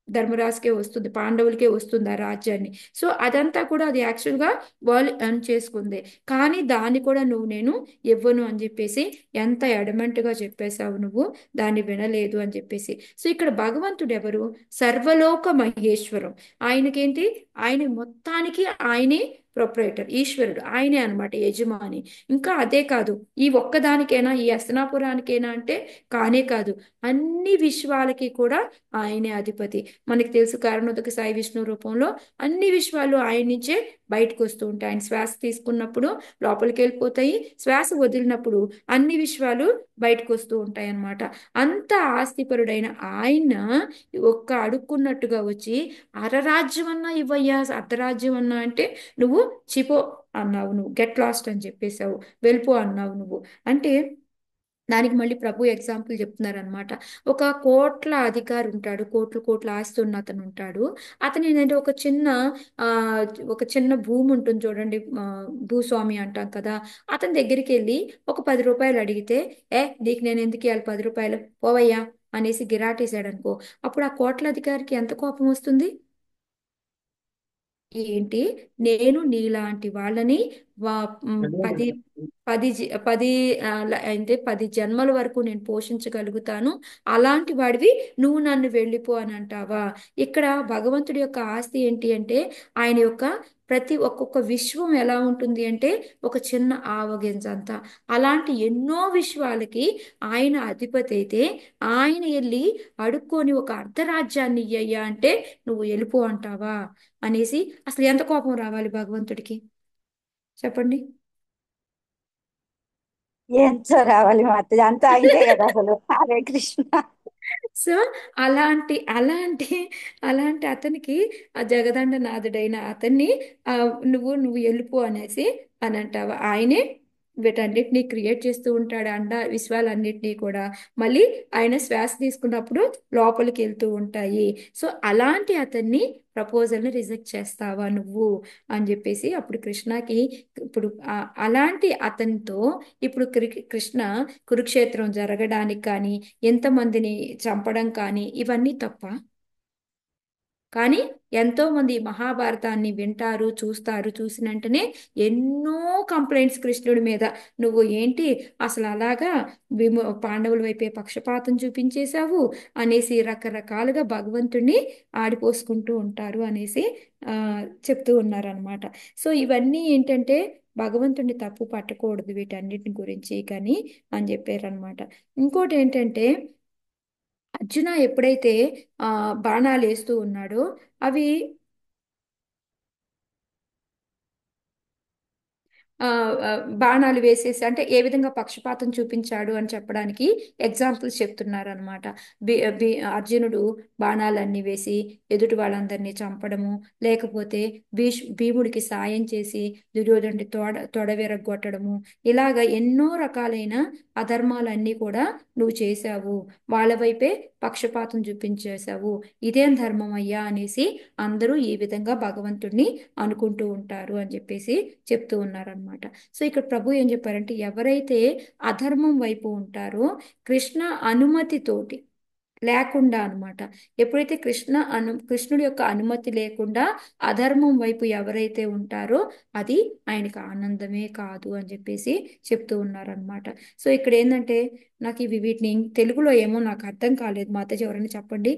A: ధర్మరాజుకే వస్తుంది, పాండవులకే వస్తుంది ఆ రాజ్యాన్ని. సో అదంతా కూడా అది యాక్చువల్గా వాళ్ళు ఎర్న్ చేసుకుంది. కానీ దాన్ని కూడా నేను ఇవ్వను అని చెప్పేసి ఎంత ఎడమెంట్గా చెప్పేశావు నువ్వు, దాన్ని వినలేదు అని చెప్పేసి. సో ఇక్కడ భగవంతుడు ఎవరు? సర్వలోక మహేశ్వరం. ఆయనకేంటి, ఆయన మొత్తానికి ఆయనే ప్రొపరేటర్, ఈశ్వరుడు ఆయనే అన్నమాట, యజమాని. ఇంకా అదే కాదు, ఈ ఒక్కదానికైనా, ఈ హస్తినాపురానికైనా అంటే కానే కాదు, అన్ని విశ్వాలకి కూడా ఆయనే అధిపతి. మనకి తెలుసు, కారణోదక సాయి విష్ణు రూపంలో అన్ని విశ్వాలు ఆయన నుంచే బయటకు వస్తూ ఉంటాయి. ఆయన శ్వాస తీసుకున్నప్పుడు లోపలికి వెళ్ళిపోతాయి, శ్వాస వదిలినప్పుడు అన్ని విశ్వాలు బయటకు వస్తూ ఉంటాయి అన్నమాట. అంత ఆస్తిపరుడైన ఆయన ఒక్క అడుక్కున్నట్టుగా వచ్చి, అరరాజ్యం అన్నా ఇవ్వయ్యా, అర్ధరాజ్యం అన్నా అంటే నువ్వు చిపో అన్నావు, నువ్వు గెట్ లాస్ట్ అని చెప్పేశావు, వెళ్ళిపో అన్నావు నువ్వు. అంటే దానికి మళ్ళీ ప్రభు ఎగ్జాంపుల్ చెప్తున్నారనమాట. ఒక కోట్ల అధికారి ఉంటాడు, కోట్ల కోట్ల ఆస్తి ఉన్న అతను ఉంటాడు. అతను ఏంటంటే ఆ ఒక చిన్న భూమి ఉంటుంది చూడండి, భూస్వామి అంటాం కదా, అతని దగ్గరికి వెళ్ళి ఒక 10 రూపాయలు అడిగితే, నీకు నేను ఎందుకు ఇవ్వాలి 10 రూపాయలు, పోవయ్యా అనేసి గిరాటేశాడు అనుకో, అప్పుడు ఆ కోట్ల అధికారికి ఎంత కోపం వస్తుంది? ఏంటి, నేను నీలాంటి వాళ్ళని పది పది అంటే 10 జన్మల వరకు నేను పోషించగలుగుతాను. అలాంటి వాడివి నువ్వు నన్ను వెళ్ళిపో అని అంటావా? ఇక్కడ భగవంతుడి యొక్క ఆస్తి ఏంటి అంటే ఆయన యొక్క ఒక్కొక్క విశ్వం ఎలా ఉంటుంది అంటే ఒక చిన్న ఆవగింజ అంత. అలాంటి ఎన్నో విశ్వాలకి ఆయన అధిపతి అయితే ఆయన వెళ్ళి అడుక్కొని ఒక అర్ధరాజ్యాన్ని ఇయ్యయ్యా అంటే నువ్వు వెళ్ళిపో అంటావా అనేసి అసలు ఎంత కోపం రావాలి భగవంతుడికి చెప్పండి.
D: ఎంతో రావాలి మా అత్తయ్య, అంతా ఆయనకే కదా అసలు. హరే కృష్ణ.
A: సో అలాంటి అలాంటి అలాంటి అతనికి ఆ జగదండనాథుడైన అతన్ని ఆ, నువ్వు వెళ్ళిపో అనేసి అని అంటావా? ఆయనే వీటన్నిటిని క్రియేట్ చేస్తూ ఉంటాడు, విశ్వాలన్నిటినీ కూడా. మళ్ళీ ఆయన శ్వాస తీసుకున్నప్పుడు లోపలికి వెళ్తూ ఉంటాయి. సో అలాంటి అతన్ని ప్రపోజల్ని రిజెక్ట్ చేస్తావా నువ్వు అని చెప్పేసి అప్పుడు కృష్ణకి ఇప్పుడు అలాంటి అతనితో ఇప్పుడు కృష్ణ కురుక్షేత్రం జరగడానికి కానీ ఎంతమందిని చంపడం కానీ ఇవన్నీ తప్ప. కానీ ఎంతో మంది మహాభారతాన్ని వింటారు, చూస్తారు, చూసిన వెంటనే ఎన్నో కంప్లైంట్స్ కృష్ణుడి మీద. నువ్వు ఏంటి అసలు అలాగా పాండవుల వైపే పక్షపాతం చూపించేశావు అనేసి రకరకాలుగా భగవంతుడిని ఆడిపోసుకుంటూ ఉంటారు అనేసి ఆ చెప్తూ ఉన్నారనమాట. సో ఇవన్నీ ఏంటంటే భగవంతుడిని తప్పు పట్టకూడదు వీటన్నిటిని గురించి కానీ అని చెప్పారనమాట. ఇంకోటి ఏంటంటే అర్జున ఎప్పుడైతే బాణాలు వేస్తూ ఉన్నాడో అవి ఆ, ఆ, బాణాలు వేసేసి అంటే ఏ విధంగా పక్షపాతం చూపించాడు అని చెప్పడానికి ఎగ్జాంపుల్స్ చెప్తున్నారు అనమాట. అర్జునుడు బాణాలన్నీ వేసి ఎదుటి వాళ్ళందరినీ చంపడము, లేకపోతే భీముడికి సాయం చేసి దుర్యోధనుడి తొడ విరగ్గొట్టడము, ఇలాగ ఎన్నో రకాలైన అధర్మాలన్నీ కూడా నువ్వు చేశావు, వాళ్ళ వైపే పక్షపాతం చూపించేశావు, ఇదేం ధర్మం అయ్యా అనేసి అందరూ ఈ విధంగా భగవంతుడిని అనుకుంటూ ఉంటారు అని చెప్పేసి చెప్తూ ఉన్నారనమాట. సో ఇక్కడ ప్రభు ఏం చెప్పారంటే ఎవరైతే అధర్మం వైపు ఉంటారో కృష్ణ అనుమతితోటి లేకుండా అన్నమాట, ఎప్పుడైతే కృష్ణుడి యొక్క అనుమతి లేకుండా అధర్మం వైపు ఎవరైతే ఉంటారో అది ఆయనకు ఆనందమే కాదు అని చెప్పేసి చెప్తూ ఉన్నారనమాట. సో ఇక్కడ ఏంటంటే నాకు వీటిని తెలుగులో ఏమో నాకు అర్థం కాలేదు, మా అత్తయ్య ఎవరైనా చెప్పండి.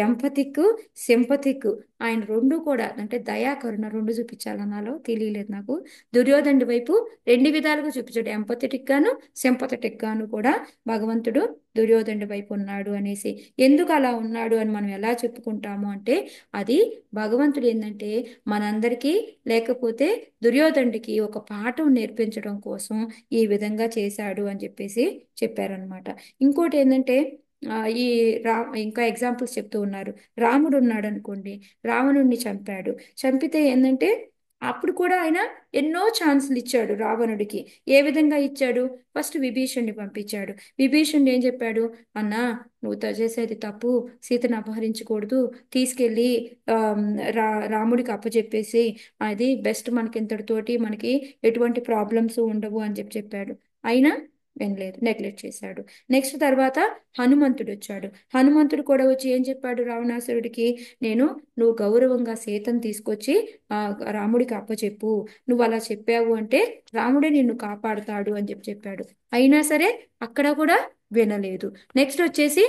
A: ఎంపతిక్, సింపతిక్, ఆయన రెండు కూడా అంటే దయా కరుణ రెండు చూపించాలన్నాలో తెలియలేదు నాకు. దుర్యోధనుడి వైపు రెండు విధాలుగా చూపించాడు, ఎంపథెటిక్ గాను సింపథెటిక్ గాను కూడా భగవంతుడు దుర్యోధనుడి వైపు ఉన్నాడు అనేసి. ఎందుకు అలా ఉన్నాడు అని మనం ఎలా చెప్పుకుంటాము అంటే అది భగవంతుడు ఏంటంటే మనందరికీ లేకపోతే దుర్యోధనుడికి ఒక పాఠం నేర్పించడం కోసం ఈ విధంగా చేశాడు అని చెప్పేసి చెప్పారనమాట. ఇంకోటి ఏంటంటే ఈ ఇంకా ఎగ్జాంపుల్స్ చెప్తూ ఉన్నారు. రాముడు ఉన్నాడు అనుకోండి, రావణుడిని చంపాడు, చంపితే ఏంటంటే అప్పుడు కూడా ఆయన ఎన్నో ఛాన్సులు ఇచ్చాడు రావణుడికి. ఏ విధంగా ఇచ్చాడు? ఫస్ట్ విభీషణ్ణి పంపించాడు. విభీషణుడు ఏం చెప్పాడు? అన్నా నువ్వు చేసేది తప్పు, సీతను అపహరించకూడదు, తీసుకెళ్ళి రాముడికి అప్పచెప్పేసి అది బెస్ట్, మనకి ఇంతటితోటి మనకి ఎటువంటి ప్రాబ్లమ్స్ ఉండవు అని చెప్పాడు. అయినా వినలేదు, నెగ్లెక్ట్ చేశాడు. నెక్స్ట్ తర్వాత హనుమంతుడు వచ్చాడు. హనుమంతుడు కూడా వచ్చి ఏం చెప్పాడు రావణాసురుడికి? నువ్వు గౌరవంగా సీతను తీసుకొచ్చి రాముడికి అప్పచెప్పు, నువ్వు అలా చెప్పావు అంటే రాముడే నిన్ను కాపాడుతాడు అని చెప్పాడు. అయినా సరే అక్కడ కూడా వినలేదు. నెక్స్ట్ వచ్చేసి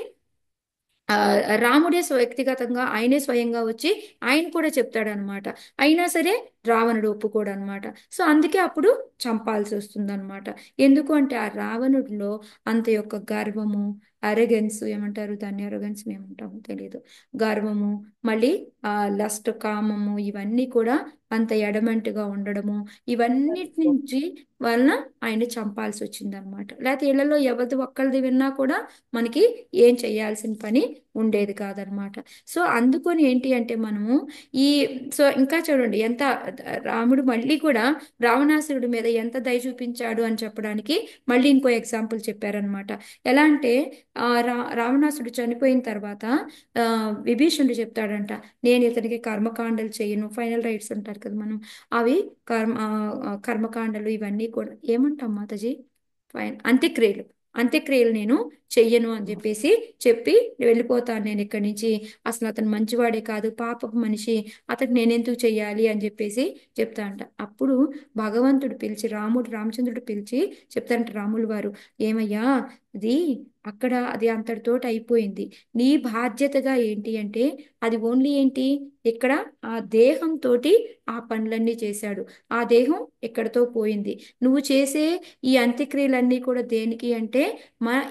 A: రాముడే వ్యక్తిగతంగా ఆయనే స్వయంగా వచ్చి ఆయన కూడా చెప్తాడనమాట. అయినా సరే రావణుడు ఒప్పుకోడు అనమాట. సో అందుకే అప్పుడు చంపాల్సి వస్తుందన్నమాట. ఎందుకు అంటే ఆ రావణుడిలో అంత యొక్క గర్వము, అరగెన్స్ ఏమంటారు దాన్ని, అరగెన్స్ ఏమంటాము తెలియదు, గర్వము, మళ్ళీ లస్ట్, కామము, ఇవన్నీ కూడా అంత ఎడమెంట్గా ఉండడము, ఇవన్నిటి నుంచి వలన ఆయన చంపాల్సి వచ్చిందనమాట. లేకపోతే ఇళ్లలో ఎవరిది ఒక్కరిది విన్నా కూడా మనకి ఏం చేయాల్సిన పని ఉండేది కాదనమాట. సో అందుకొని ఏంటి అంటే మనము సో ఇంకా చూడండి ఎంత రాముడు మళ్ళీ కూడా రావణాసురుడి మీద ఎంత దయ చూపించాడు అని చెప్పడానికి మళ్ళీ ఇంకో ఎగ్జాంపుల్ చెప్పారనమాట. ఎలా అంటే రావణాసుడు చనిపోయిన తర్వాత విభీషణుడు చెప్తాడంట, నేను ఇతనికి కర్మకాండలు చేయను, ఫైనల్ రైట్స్ అంటారు కదా మనం, అవి కర్మకాండలు ఇవన్నీ కూడా ఏమంటాం మాతాజీ, అంత్యక్రియలు, అంత్యక్రియలు నేను చెయ్యను అని చెప్పేసి చెప్పి వెళ్ళిపోతాను నేను ఇక్కడి నుంచి, అసలు అతను మంచివాడే కాదు, పాపపు మనిషి, అతనికి నేనెందుకు చెయ్యాలి అని చెప్పేసి చెప్తా అంట. అప్పుడు భగవంతుడు పిలిచి, రామచంద్రుడు పిలిచి చెప్తారంట రాములు వారు, ఏమయ్యా అది అక్కడ అది అంతటితోటి అయిపోయింది, నీ బాధ్యతగా ఏంటి అంటే అది ఓన్లీ ఏంటి, ఇక్కడ ఆ దేహంతో ఆ పనులన్నీ చేశాడు, ఆ దేహం ఎక్కడితో పోయింది. నువ్వు చేసే ఈ అంత్యక్రియలన్నీ కూడా దేనికి అంటే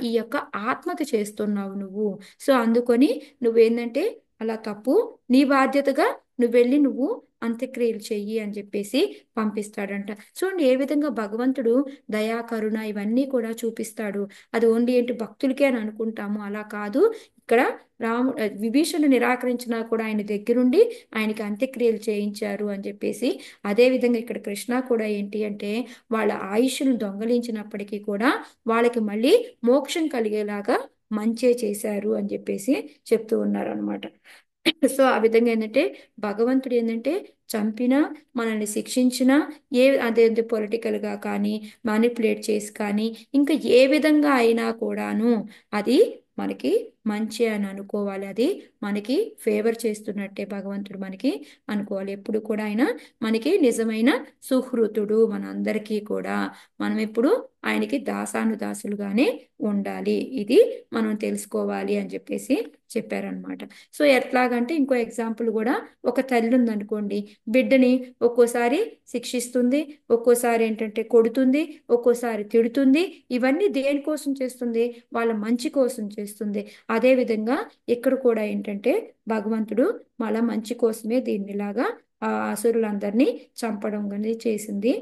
A: ఈ యొక్క ఆత్మకి చేస్తున్నావు నువ్వు. సో అందుకొని నువ్వేందంటే అలా తప్పు, నీ బాధ్యతగా నువ్వు వెళ్ళి నువ్వు అంత్యక్రియలు చెయ్యి అని చెప్పేసి పంపిస్తాడంట. చూడండి ఏ విధంగా భగవంతుడు దయా కరుణ ఇవన్నీ కూడా చూపిస్తాడు. అది ఓన్లీ ఏంటి భక్తులకే అని అనుకుంటాము, అలా కాదు. ఇక్కడ విభీషణుడు నిరాకరించినా కూడా ఆయన దగ్గరుండి ఆయనకి అంత్యక్రియలు చేయించారు అని చెప్పేసి. అదే విధంగా ఇక్కడ కృష్ణ కూడా ఏంటి అంటే వాళ్ళ ఆయుష్ను దొంగలించినప్పటికీ కూడా వాళ్ళకి మళ్ళీ మోక్షం కలిగేలాగా మంచే చేశారు అని చెప్పేసి చెప్తూ ఉన్నారు అనమాట. సో ఆ విధంగా ఏంటంటే భగవంతుడు ఏంటంటే చంపినా మనల్ని శిక్షించినా అదే పొలిటికల్గా కానీ మానిపులేట్ చేసి కానీ ఇంకా ఏ విధంగా అయినా కూడాను అది మనకి మంచి అని అనుకోవాలి, అది మనకి ఫేవర్ చేస్తున్నట్టే భగవంతుడు మనకి అనుకోవాలి. ఎప్పుడు కూడా ఆయన మనకి నిజమైన సుహృతుడు, మనందరికీ కూడా మనం ఎప్పుడు ఆయనకి దాసానుదాసులుగానే ఉండాలి, ఇది మనం తెలుసుకోవాలి అని చెప్పేసి చెప్పారనమాట. సో ఎట్లాగంటే ఇంకో ఎగ్జాంపుల్ కూడా, ఒక తల్లి ఉందనుకోండి, బిడ్డని ఒక్కోసారి శిక్షిస్తుంది, ఒక్కోసారి ఏంటంటే కొడుతుంది, ఒక్కోసారి తిడుతుంది. ఇవన్నీ దేనికోసం చేస్తుంది, వాళ్ళ మంచి కోసం చేస్తుంది. అదే విధంగా ఇక్కడ కూడా ఏంటంటే భగవంతుడు మళ్ళా మంచి కోసమే దీన్నిలాగా ఆ అసురులందరినీ చంపడం అనేది చేసింది.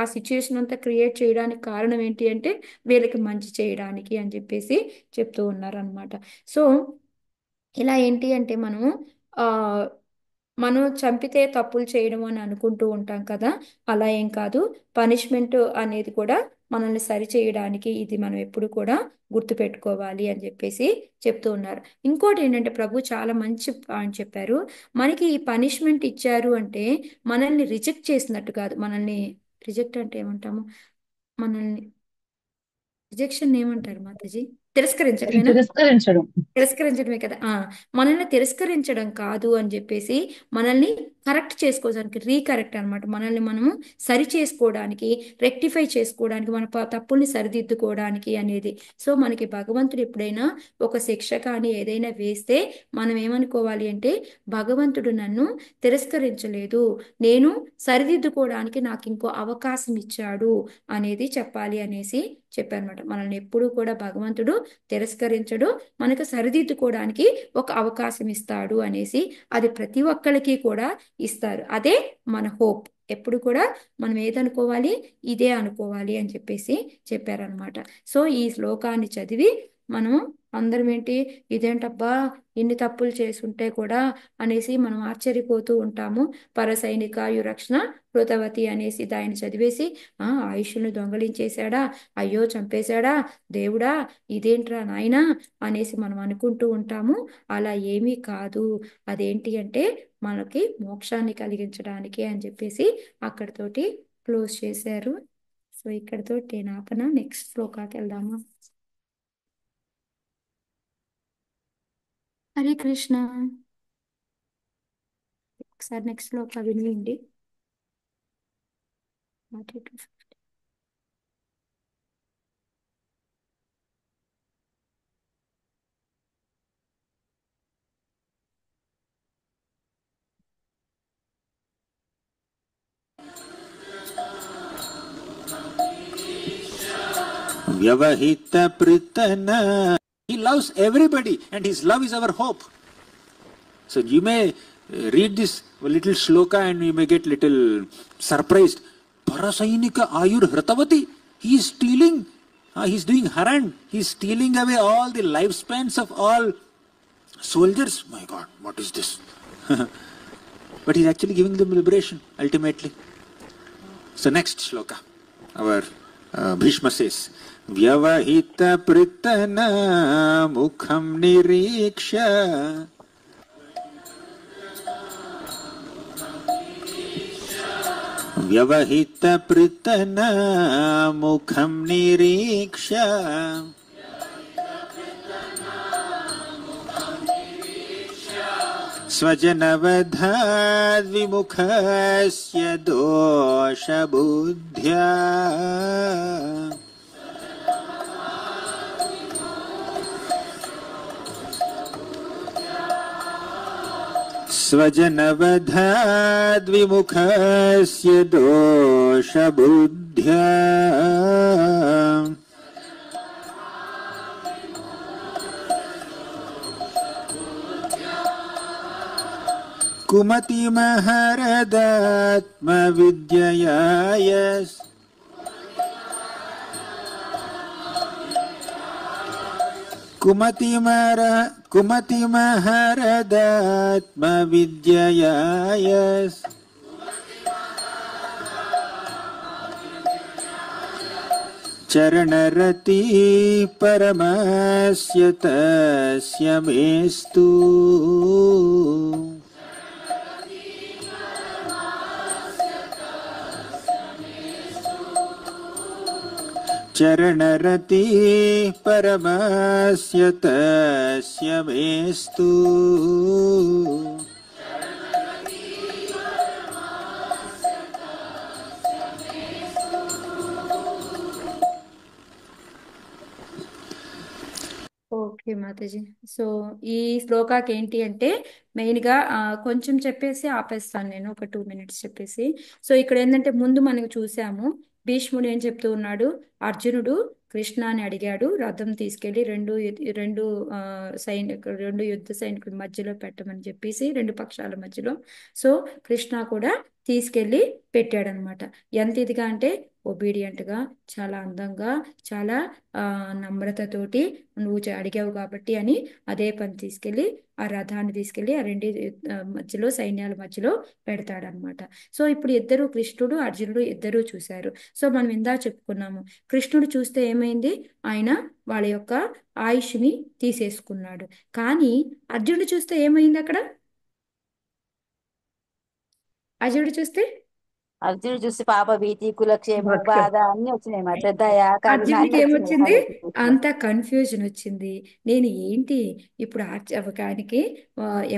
A: ఆ సిచ్యుయేషన్ అంతా క్రియేట్ చేయడానికి కారణం ఏంటి అంటే వీళ్ళకి మంచి చేయడానికి అని చెప్పేసి చెప్తూ ఉన్నారనమాట. సో ఇలా ఏంటి అంటే మనం చంపితే తప్పులు చేయడం అని అనుకుంటూ ఉంటాం కదా, అలా ఏం కాదు. పనిష్మెంట్ అనేది కూడా మనల్ని సరి చేయడానికి, ఇది మనం ఎప్పుడు కూడా గుర్తుపెట్టుకోవాలి అని చెప్పేసి చెప్తూ ఉన్నారు. ఇంకోటి ఏంటంటే ప్రభు చాలా మంచి పాయింట్ చెప్పారు. మనకి ఈ పనిష్మెంట్ ఇచ్చారు అంటే మనల్ని రిజెక్ట్ చేసినట్టు కాదు. మనల్ని రిజెక్ట్ అంటే ఏమంటాము, మనల్ని రిజెక్షన్ ఏమంటారు మాతాజీ, తిరస్కరించడమేనా, తిరస్కరించడమే కదా. మనల్ని తిరస్కరించడం కాదు అని చెప్పేసి మనల్ని కరెక్ట్ చేసుకోవడానికి, రీకరెక్ట్ అనమాట, మనల్ని మనము సరి చేసుకోవడానికి, రెక్టిఫై చేసుకోవడానికి, మన తప్పుల్ని సరిదిద్దుకోవడానికి అనేది. సో మనకి భగవంతుడు ఎప్పుడైనా ఒక శిక్ష కానీ ఏదైనా వేస్తే మనం ఏమనుకోవాలి అంటే భగవంతుడు నన్ను తిరస్కరించలేదు, నేను సరిదిద్దుకోవడానికి నాకు ఇంకో అవకాశం ఇచ్చాడు అనేది చెప్పాలి అనేసి చెప్పారనమాట. మనల్ని ఎప్పుడూ కూడా భగవంతుడు తిరస్కరించడు, మనకు సరిదిద్దుకోవడానికి ఒక అవకాశం ఇస్తాడు అనేసి, అది ప్రతి ఒక్కరికి కూడా ఇస్తారు. అదే మన హోప్. ఎప్పుడు కూడా మనం ఏదనుకోవాలి, ఇదే అనుకోవాలి అని చెప్పేసి చెప్పారనమాట. సో ఈ శ్లోకాన్ని చదివి మనం అందరం ఏంటి, ఇదేంటబ్బా ఇన్ని తప్పులు చేసుంటే కూడా అనేసి మనం ఆశ్చర్యపోతూ ఉంటాము. పరసైనికాయు రక్షణ కృతవతి అనేసి దాన్ని చదివేసి ఆయుష్ను దొంగలించేశాడా, అయ్యో చంపేశాడా దేవుడా, ఇదేంట్రా నాయనా అనేసి మనం అనుకుంటూ ఉంటాము. అలా ఏమీ కాదు, అదేంటి అంటే మనకి మోక్షాన్ని కలిగించడానికి అని చెప్పేసి అక్కడితోటి క్లోజ్ చేశారు. సో ఇక్కడితో నేను ఆపన, నెక్స్ట్ శ్లోకాకి వెళ్దామా. హరే కృష్ణ. ఒకసారి నెక్స్ట్ శ్లోక వినియండి.
C: Vyavahita Pritana. He loves everybody and his love is our hope. So you may read this little shloka and you may get little surprised. Parasainika Ayur Hratavati. He is stealing, he is doing haran. He is stealing away all the lifespans of all soldiers. My God, what is this? But he is actually giving them liberation ultimately. So next shloka, our Bhishma says, Vyavahita Pritana Mukham Niriksha. व्यवहितपृतना मुखं निरीक्ष्य स्वजनवधाद्विमुखस्य दोषबुद्ध्या स्वजनवधाद्विमुखस्य दोषबुद्ध्या कुमतिमहरदात्मविद्यया कुमतिमहरदात्मविद्यया चरणरति परमस्य तस्य मेस्तु चरणरति परमस्य तस्य मेस्तु
A: okay Mataji. So ఈ శ్లోకాకి ఏంటి అంటే మెయిన్గా కొంచెం చెప్పేసి ఆపేస్తాను నేను, ఒక 2 minutes చెప్పేసి. సో ఇక్కడ ఏంటంటే ముందు మనకు చూసాము భీష్ముడు ఏం చెప్తూ ఉన్నాడు, అర్జునుడు కృష్ణాని అడిగాడు రథం తీసుకెళ్లి రెండు రెండు యుద్ధ సైనికుల మధ్యలో పెట్టమని చెప్పేసి, రెండు పక్షాల మధ్యలో. సో కృష్ణ కూడా తీసుకెళ్లి పెట్టాడనమాట. ఎంత ఇదిగా అంటే ఒబీడియంట్ గా, చాలా అందంగా, చాలా నమ్రతతోటి నువ్వు అడిగావు కాబట్టి అని అదే పని తీసుకెళ్లి ఆ రథాన్ని తీసుకెళ్లి ఆ రెండు మధ్యలో సైన్యాల మధ్యలో పెడతాడనమాట. సో ఇప్పుడు ఇద్దరు, కృష్ణుడు అర్జునుడు ఇద్దరు చూశారు. సో మనం ఇందా చెప్పుకున్నాము, కృష్ణుడు చూస్తే ఏమైంది, ఆయన వాళ్ళ యొక్క ఆయుష్ని తీసేసుకున్నాడు. కానీ అర్జునుడు చూస్తే ఏమైంది అక్కడ, అర్జునుడు చూస్తే
D: అర్జునుడు చూసి పాప భీతి కులక్షేమ బాధ అన్ని వచ్చినాయి మా దయ కరుణ
A: అర్జునుడికి
D: అన్ని వచ్చినాయి.
A: ఏమొచ్చింది,
D: హరే కృష్ణ.
A: అంత కన్ఫ్యూజన్ వచ్చింది. నేను ఏంటి ఇప్పుడు ఆయనకి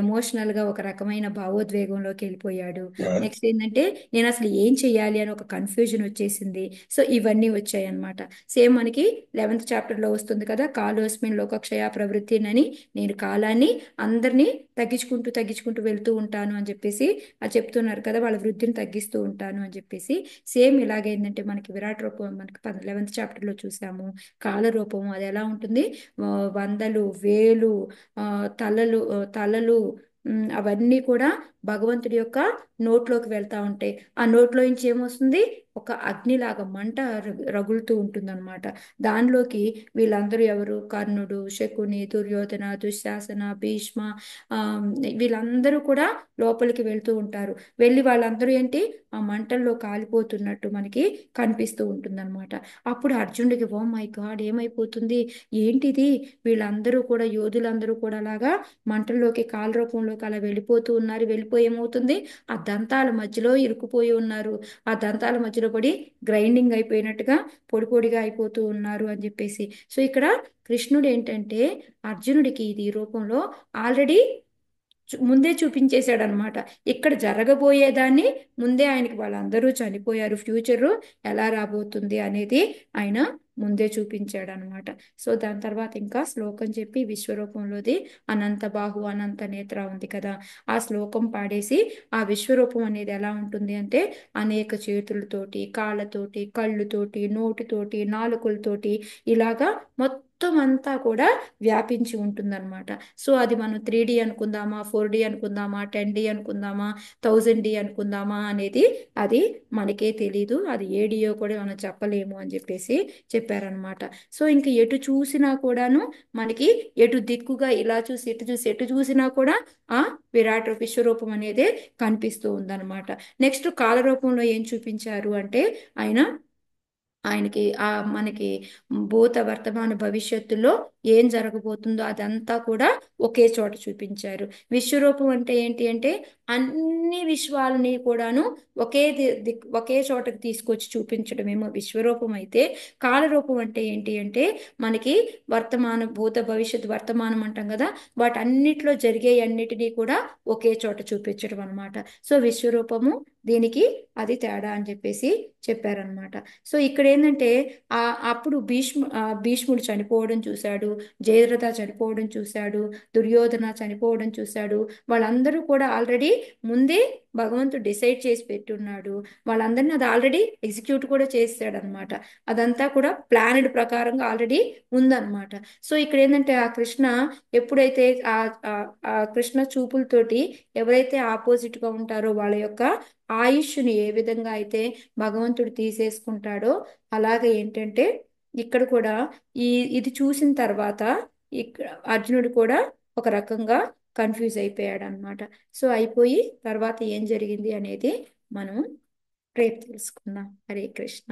A: ఎమోషనల్ గా ఒక రకమైన భావోద్వేగంలోకి వెళ్ళిపోయాడు. నెక్స్ట్ ఏంటంటే నేను అసలు ఏం చెయ్యాలి అని ఒక కన్ఫ్యూజన్ వచ్చేసింది. సో ఇవన్నీ వచ్చాయి అన్నమాట. సేమ్ మనకి 11th chapter లో వస్తుంది కదా, కాలోస్మిన్ లోకక్షయ ప్రవృత్తినని, నేను కాలాన్ని అందరినీ తగ్గించుకుంటూ తగ్గించుకుంటూ వెళ్తూ ఉంటాను అని చెప్పేసి అది చెప్తున్నారు కదా, వాళ్ళ వృద్ధిని తగ్గిస్తూ ఉంటాను అని చెప్పేసి. సేమ్ ఇలాగైందంటే మనకి విరాట్ రూపం మనకి 11th chapter లో చూసాము. కాల రూపం అది ఎలా ఉంటుంది, వందలు వేలు తలలు అవన్నీ కూడా భగవంతుడి యొక్క నోట్లోకి వెళ్తా ఉంటాయి. ఆ నోట్లో నుంచి ఏమొస్తుంది, ఒక అగ్నిలాగా మంట రగులుతూ ఉంటుందన్నమాట. దానిలోకి వీళ్ళందరూ ఎవరు, కర్ణుడు, శకుని, దుర్యోధన, దుశ్శాసన, భీష్మ, వీళ్ళందరూ కూడా లోపలికి వెళ్తూ ఉంటారు. వెళ్ళి వాళ్ళందరూ ఏంటి ఆ మంటల్లో కాలిపోతున్నట్టు మనకి కనిపిస్తూ ఉంటుందన్నమాట. అప్పుడు అర్జునుడికి ఓ మై గాడ్ ఏమైపోతుంది, ఏంటిది, వీళ్ళందరూ కూడా యోధులందరూ కూడా అలాగా మంటల్లోకి కాల రూపంలోకి అలా వెళ్ళిపోతూ ఉన్నారు. వెళ్ళిపోయి ఏమవుతుంది, ఆ దంతాల మధ్యలో ఇరుక్కుపోయి ఉన్నారు. ఆ దంతాల మధ్యలో పడి గ్రైండింగ్ అయిపోయినట్టుగా పొడి పొడిగా అయిపోతూ ఉన్నారు అని చెప్పేసి. సో ఇక్కడ కృష్ణుడు ఏంటంటే అర్జునుడికి ఇది రూపంలో ఆల్రెడీ ముందే చూపించేశాడు అనమాట. ఇక్కడ జరగబోయేదాన్ని ముందే ఆయనకి వాళ్ళందరూ చనిపోయారు, ఫ్యూచర్ ఎలా రాబోతుంది అనేది ఆయన ముందే చూపించాడు అనమాట. సో దాని తర్వాత ఇంకా శ్లోకం చెప్పి విశ్వరూపంలోది అనంత బాహు అనంత నేత్ర ఉంది కదా, ఆ శ్లోకం పాడేసి ఆ విశ్వరూపం అనేది ఎలా ఉంటుంది అంటే అనేక చేతులతోటి, కాళ్ళతోటి, కళ్ళుతోటి, నోటితోటి, నాలుకలతోటి ఇలాగా మొత్తం అంతా కూడా వ్యాపించి ఉంటుందన్నమాట. సో అది మనం 3D అనుకుందామా, 4D అనుకుందామా, 10D అనుకుందామా, 1000D అనుకుందామా అనేది అది మనకే తెలీదు. అది ఏడియో కూడా మనం చెప్పలేము అని చెప్పేసి చెప్పారనమాట. సో ఇంకా ఎటు చూసినా కూడాను మనకి ఎటు దిక్కుగా ఇలా చూసి ఎటు చూసి ఎటు చూసినా కూడా ఆ విరాట్ విశ్వరూపం అనేది కనిపిస్తూ ఉందన్నమాట. నెక్స్ట్ కాల రూపంలో ఏం చూపించారు అంటే ఆయన ఆయనకి మనకి భూత వర్తమాన భవిష్యత్తులో ఏం జరగబోతుందో అదంతా కూడా ఒకే చోట చూపించారు. విశ్వరూపం అంటే ఏంటి అంటే అన్ని విశ్వాలని కూడాను ఒకే చోటకి తీసుకొచ్చి చూపించడమేమో విశ్వరూపం అయితే, కాలరూపం అంటే ఏంటి అంటే మనకి భూత భవిష్యత్ వర్తమానం అంటాం కదా, వాటన్నిటిలో జరిగే అన్నిటినీ కూడా ఒకే చోట చూపించడం అనమాట. సో విశ్వరూపము దీనికి అది తేడా అని చెప్పేసి చెప్పారనమాట. సో ఇక్కడ ఏంటంటే అప్పుడు భీష్ముడు చనిపోవడం చూశాడు, జయద్రథ చనిపోవడం చూశాడు, దుర్యోధన చనిపోవడం చూశాడు. వాళ్ళందరూ కూడా ఆల్రెడీ ముందే భగవంతుడు డిసైడ్ చేసి పెట్టున్నాడు. వాళ్ళందరినీ అది ఆల్రెడీ ఎగ్జిక్యూట్ కూడా చేసాడు అనమాట. అదంతా కూడా ప్లానెడ్ ప్రకారంగా ఆల్రెడీ ఉందన్నమాట. సో ఇక్కడ ఏంటంటే ఆ కృష్ణ ఎప్పుడైతే ఆ కృష్ణ చూపులతోటి ఎవరైతే ఆపోజిట్ గా ఉంటారో వాళ్ళ యొక్క ఆయుష్ని ఏ విధంగా అయితే భగవంతుడు తీసేసుకుంటాడో, అలాగే ఏంటంటే ఇక్కడ కూడా ఇది చూసిన తర్వాత ఇక్కడ అర్జునుడు కూడా ఒక రకంగా కన్ఫ్యూజ్ అయిపోయాడు అనమాట. సో అయిపోయి తర్వాత ఏం జరిగింది అనేది మనం రేపు తెలుసుకుందాం. హరే కృష్ణ.